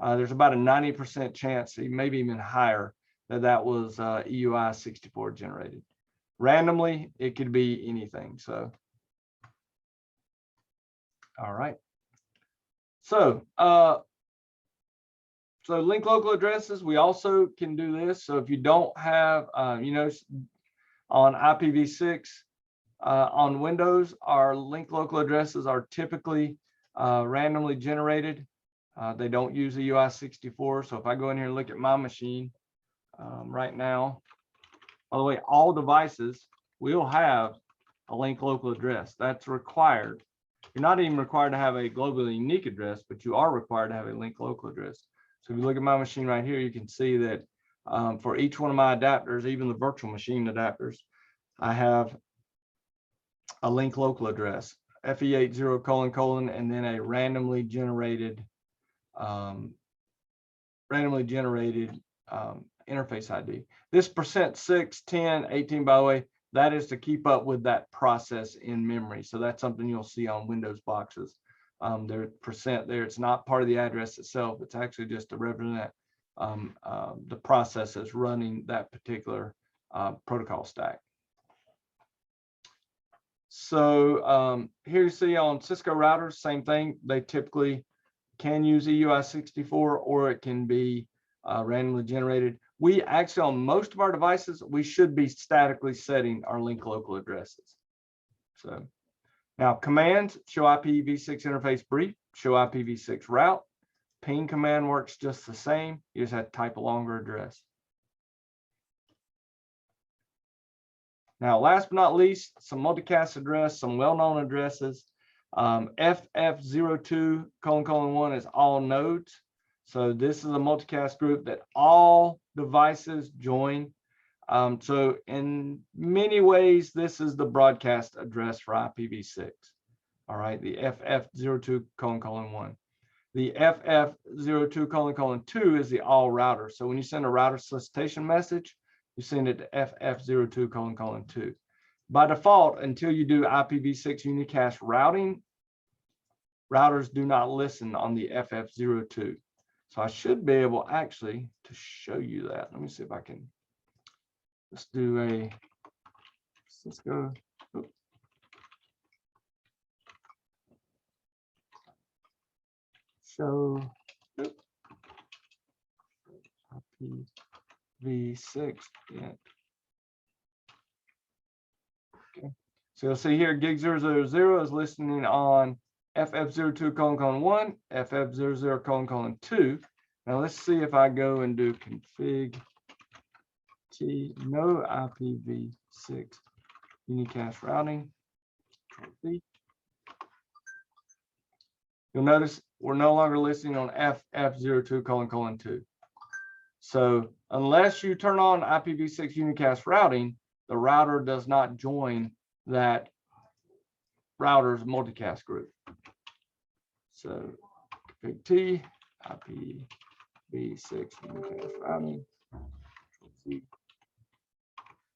there's about a 90% chance, maybe even higher, that was EUI64 generated. Randomly, it could be anything. So, all right. So, link local addresses, we also can do this. So if you don't have, on IPv6, on Windows, our link local addresses are typically randomly generated. They don't use the EUI64. So if I go in here and look at my machine right now, by the way, all devices will have a link local address. That's required. You're not even required to have a globally unique address, but you are required to have a link local address. So if you look at my machine right here, you can see that for each one of my adapters, even the virtual machine adapters, I have a link local address, FE80::, and then a randomly generated interface ID. This %6, 10, 18, by the way, that is to keep up with that process in memory. So that's something you'll see on Windows boxes. Their % there, it's not part of the address itself. It's actually just to represent the process that's running that particular protocol stack. So here you see on Cisco routers, same thing. They typically can use EUI64 or it can be randomly generated. We actually, on most of our devices, we should be statically setting our link local addresses. So now commands, show IPv6 interface brief, show IPv6 route. Ping command works just the same. You just have to type a longer address. Now, last but not least, some multicast address, some well-known addresses. FF02::1 is all nodes. So this is a multicast group that all devices join. So in many ways, this is the broadcast address for IPv6. All right, the FF02::1. The FF02::2 is the all router. So when you send a router solicitation message, you send it to FF02::2. By default, until you do IPv6 Unicast routing, routers do not listen on the FF02. So I should be able actually to show you that. Let me see if I can. Let's do a Cisco. Oops. show IPv6. Yeah. Okay. So you'll see here gig 000 is listening on FF02::1, FF00::2. Now let's see if I go and do config T no IPv6 unicast routing. You'll notice we're no longer listening on FF02::2. So unless you turn on IPv6 unicast routing, the router does not join that router's multicast group. So config T IPv6 unicast routing.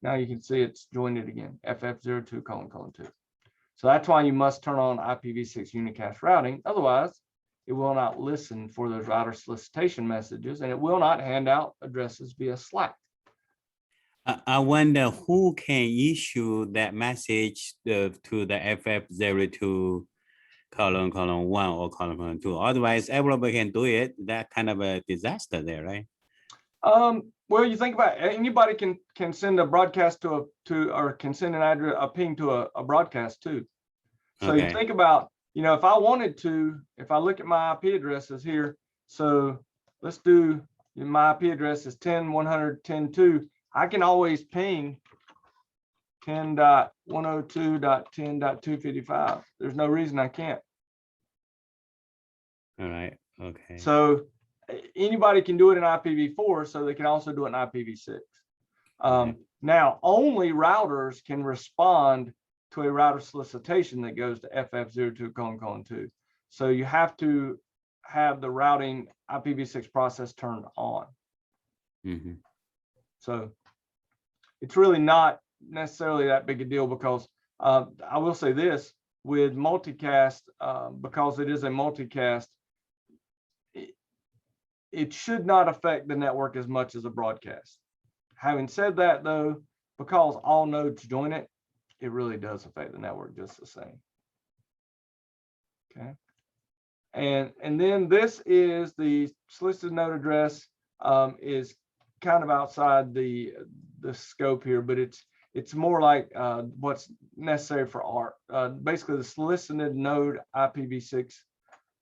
Now you can see it's joined it again, FF02::2. So that's why you must turn on IPv6 unicast routing. Otherwise, it will not listen for those router solicitation messages, and it will not hand out addresses via Slack.
I wonder who can issue that message to the FF02::1 or ::2. Otherwise, everybody can do it. That kind of a disaster there, right?
Well, you think about it, anybody can send a broadcast or can send an address, a ping to a broadcast too. So
Okay.
you think about, if I wanted to, if I look at my IP addresses here, so let's do, my IP address is 10.100.10.2. I can always ping 10.102.10.255. There's no reason I can't.
All right. Okay.
So anybody can do it in IPv4, so they can also do it in IPv6. Now, only routers can respond to a router solicitation that goes to FF02::2. So you have to have the routing IPv6 process turned on.
Mm-hmm.
So it's really not necessarily that big a deal, because I will say this, with multicast, because it is a multicast, it should not affect the network as much as a broadcast. Having said that, though, because all nodes join it, it really does affect the network just the same. Okay. And then this is the solicited node address, is kind of outside the scope here, but it's more like what's necessary for ARP. Basically, the solicited node IPv6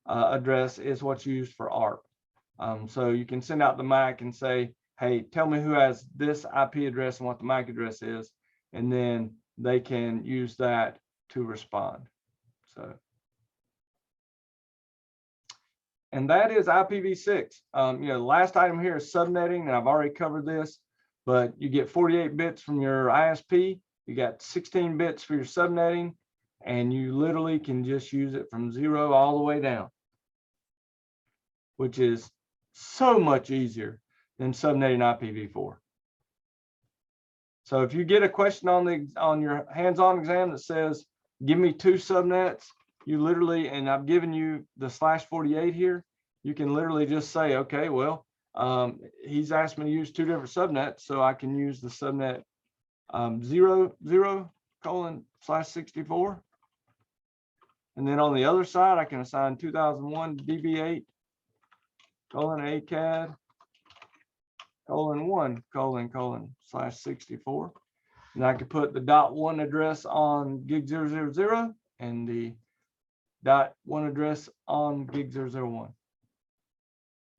address is what's used for ARP. So you can send out the MAC and say, hey, tell me who has this IP address and what the MAC address is, and then they can use that to respond. So, and that is IPv6. The last item here is subnetting, and I've already covered this, but you get 48 bits from your ISP, you got 16 bits for your subnetting, and you literally can just use it from 0 all the way down, which is so much easier than subnetting IPv4. So if you get a question on your hands-on exam that says, give me 2 subnets, you literally, and I've given you the /48 here, you can literally just say, okay, well, he's asked me to use 2 different subnets, so I can use the subnet 0:/64. And then on the other side, I can assign 2001 DB8:ACAD:1:/64. And I could put the .1 address on gig 000 and the .1 address on gig 001.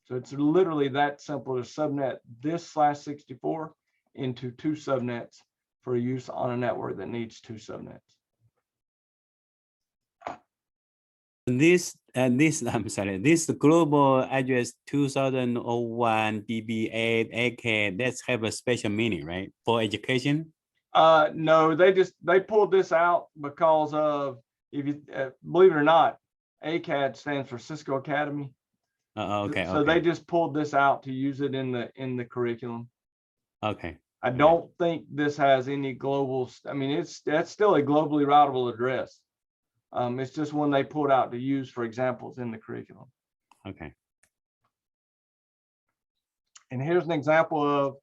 So it's literally that simple to subnet this /64 into 2 subnets for use on a network that needs 2 subnets.
This I'm sorry, this global address 2001 DB8 ACAD, that's have a special meaning, right, for education?
No, they pulled this out because of, if you believe it or not, ACAD stands for Cisco Academy.
Okay.
So they just pulled this out to use it in the curriculum.
Okay.
I don't think this has any global. I mean, that's still a globally routable address. It's just one they pulled out to use for examples in the curriculum.
Okay.
And here's an example of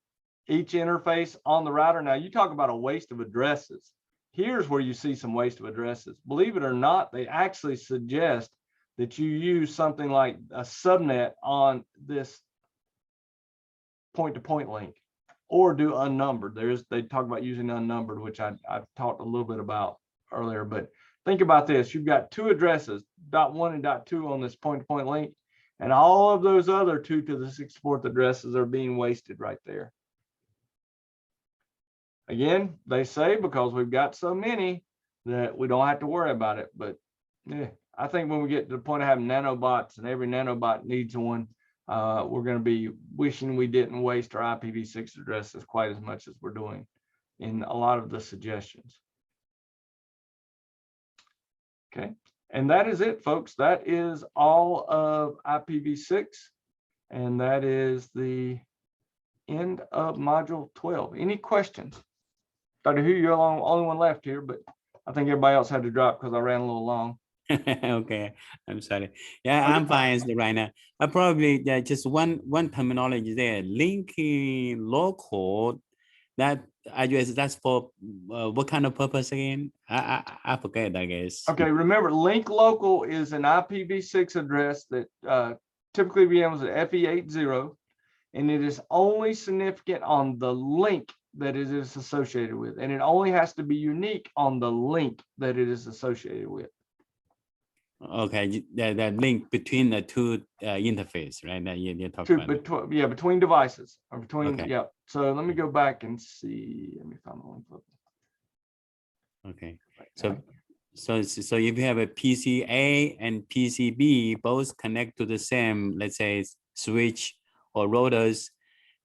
each interface on the router. Now, you talk about a waste of addresses. Here's where you see some waste of addresses. Believe it or not, they actually suggest that you use something like a subnet on this point-to-point link, or do unnumbered. They talk about using unnumbered, which I've talked a little bit about earlier. But think about this: you've got two addresses, .1 and .2, on this point-to-point link, and all of those other 2 to the 64th addresses are being wasted right there. Again, they say because we've got so many that we don't have to worry about it. But yeah, I think when we get to the point of having nanobots and every nanobot needs one, we're going to be wishing we didn't waste our IPv6 addresses quite as much as we're doing in a lot of the suggestions. Okay, and that is it, folks. That is all of IPv6, and that is the end of module 12. Any questions? Dr. Hugh, you're the only one left here, but I think everybody else had to drop because I ran a little long.
Okay, I'm sorry. Yeah, I'm fine right now. I probably just one terminology there. Linking local, that address, that's for what kind of purpose again? I forget, I guess.
Okay, remember, link local is an IPv6 address that typically begins with FE80, and it is only significant on the link that it is associated with, and it only has to be unique on the link that it is associated with.
Okay, that link between the two interface, right? That you're talking about.
Between devices, or between,
Okay.
yeah. So let me go back and see. Let me find the link local.
Okay, so if you have a PCA and PCB both connect to the same, let's say, switch or routers,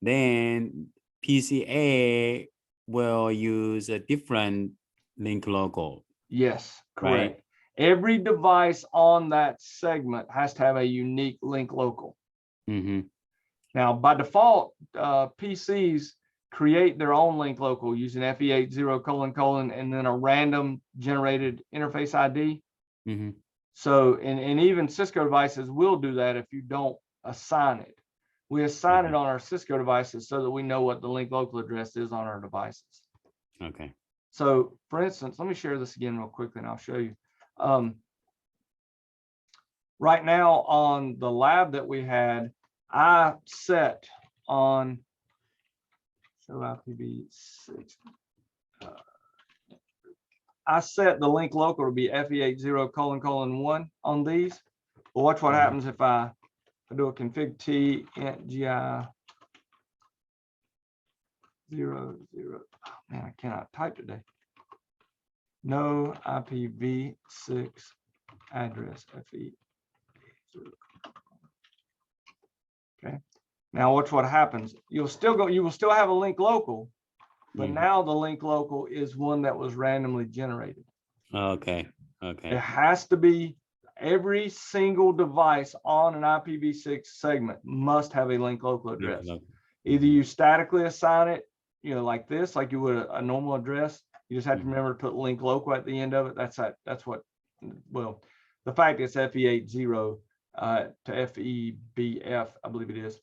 then PCA will use a different link local.
Yes, correct.
Right?
Every device on that segment has to have a unique link local.
Mm-hmm.
Now, by default, PCs create their own link local using FE80 : and then a random generated interface ID.
Mm-hmm.
So, and even Cisco devices will do that if you don't assign it. We assign it on our Cisco devices so that we know what the link local address is on our devices.
Okay.
So, for instance, let me share this again real quickly and I'll show you. Right now on the lab that we had, I set on show IPv6. I set the link local to be FE80::1 on these. But watch what happens if I do a config T int GI 00. Oh, man, I cannot type today. No IPv6 address FE. Okay. Now watch what happens. You will still have a link local, but now the link local is one that was randomly generated.
Okay. Okay.
It has to be every single device on an IPv6 segment must have a link local address. Either you statically assign it, like this, like you would a normal address. You just have to remember to put link local at the end of it. That's what, well, the fact it's FE80 to FEBF, I believe it is,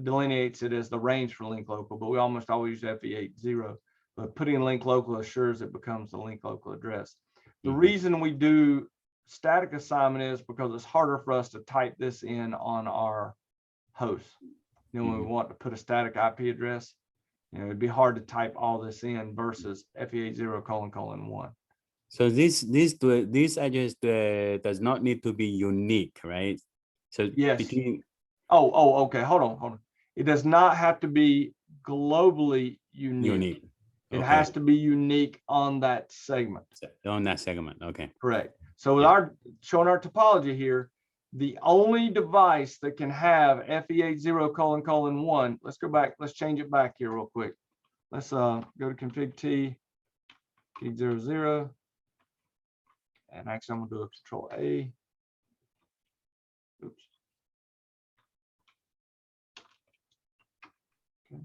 delineates it as the range for link local, but we almost always use FE80. But putting link local assures it becomes the link local address. The reason we do static assignment is because it's harder for us to type this in on our host. When we want to put a static IP address, it'd be hard to type all this in versus FE80::1.
So this address does not need to be unique, right? So
yes.
Between.
Okay. Hold on. It does not have to be globally unique. It has to be unique on that segment.
On that segment, okay.
Correct. So with showing our topology here, the only device that can have FE80::1, let's go back. Let's change it back here real quick. Let's go to config T, config 00. And actually, I'm going to do a control A. Oops. Okay.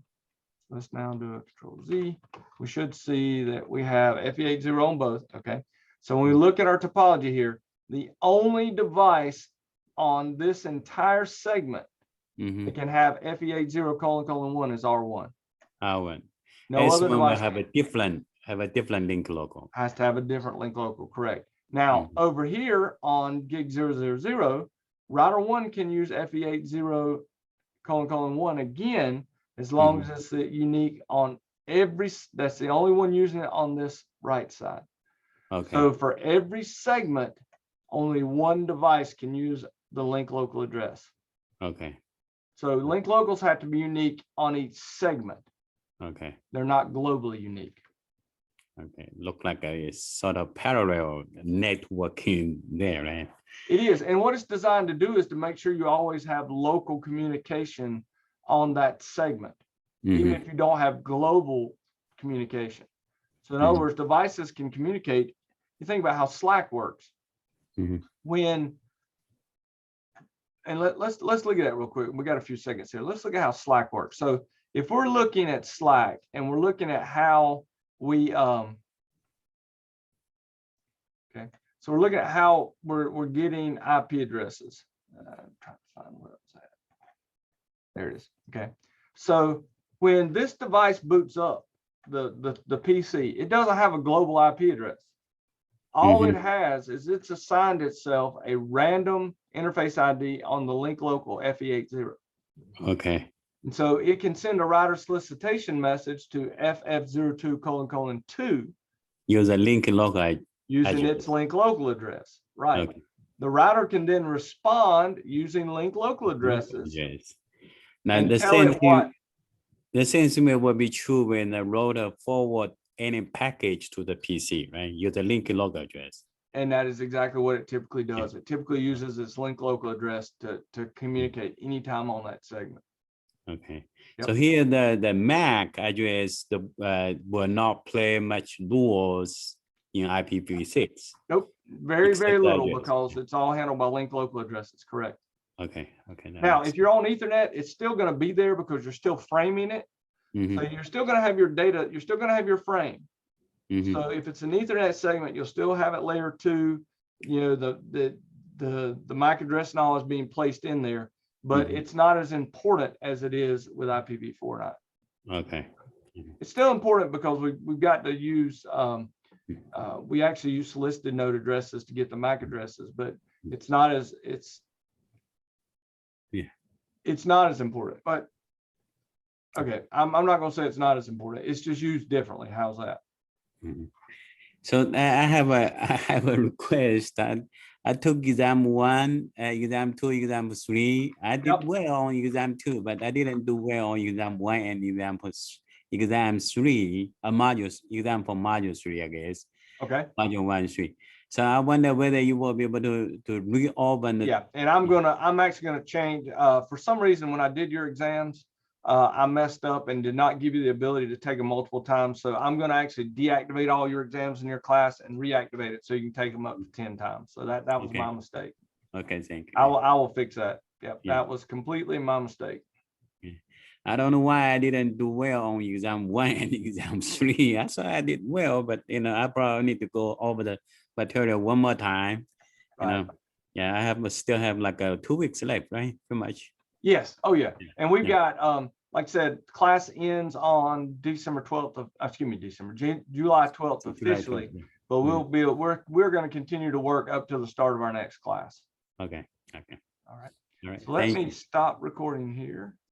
Let's now do a control Z. We should see that we have FE80 on both. Okay. So when we look at our topology here, the only device on this entire segment that can have FE80::1 is R1.
R1.
No other device
have a different link local.
Has to have a different link local, correct. Now, over here on gig 000, router 1 can use FE80::1 again, as long as it's unique on every, that's the only one using it on this right side.
Okay.
So for every segment, only one device can use the link local address.
Okay.
So link locals have to be unique on each segment.
Okay.
They're not globally unique.
Okay. Look like a sort of parallel networking there, right?
It is. And what it's designed to do is to make sure you always have local communication on that segment, even if you don't have global communication. So in other words, devices can communicate. You think about how Slack works. When, and let's look at that real quick. We got a few seconds here. Let's look at how Slack works. So if we're looking at Slack and we're looking at how we okay, so we're looking at how we're getting IP addresses. I'm trying to find where it's at. There it is. Okay, so when this device boots up the PC, it doesn't have a global IP address. All it has is it's assigned itself a random interface ID on the link local FE80.
Okay.
And so it can send a router solicitation message to FF02::2
Use a link local
using
address.
its link local address. Right.
Okay.
The router can then respond using link local addresses.
Yes. Now
And
the
tell
same
it what.
The same thing will be true when the router forward any package to the PC, right? Use a link local address.
And that is exactly what it typically does. It typically uses its link local address to communicate anytime on that segment.
Okay.
Yep.
So here the MAC address will not play much roles in IPv6.
Nope. Very, very little,
address.
because it's all handled by link local addresses. Correct.
Okay. Okay.
Now, if you're on Ethernet, it's still going to be there because you're still framing it. So you're still going to have your data. You're still going to have your frame. So if it's an Ethernet segment, you'll still have it layer 2. You know, the MAC address and all is being placed in there, but it's not as important as it is with IPv4.
Okay.
It's still important because we've got to use we actually use solicited node addresses to get the MAC addresses, but it's not as it's not as important. But okay, I'm not going to say it's not as important. It's just used differently. How's that?
So I have a request. That I took exam 1, exam 2, exam 3. I did well on exam 2, but I didn't do well on exam 1 and exam 3. A module exam for module 3, I guess.
Okay.
Module 1, 3. So I wonder whether you will be able to reopen the.
Yeah, and I'm actually gonna change. For some reason, when I did your exams, I messed up and did not give you the ability to take them multiple times. So I'm going to actually deactivate all your exams in your class and reactivate it so you can take them up to 10 times. So that was my mistake.
Okay, thank you.
I will fix that. Yep, that was completely my mistake.
I don't know why I didn't do well on exam 1 and exam 3. I thought I did well, but I probably need to go over the material one more time.
Right.
Yeah, still have like 2 weeks left, right? Pretty much.
Yes. Oh yeah. And we've got like I said, class ends on July 12th officially, but we're going to continue to work up to the start of our next class.
Okay. Okay.
All right.
All right.
So let me stop recording here.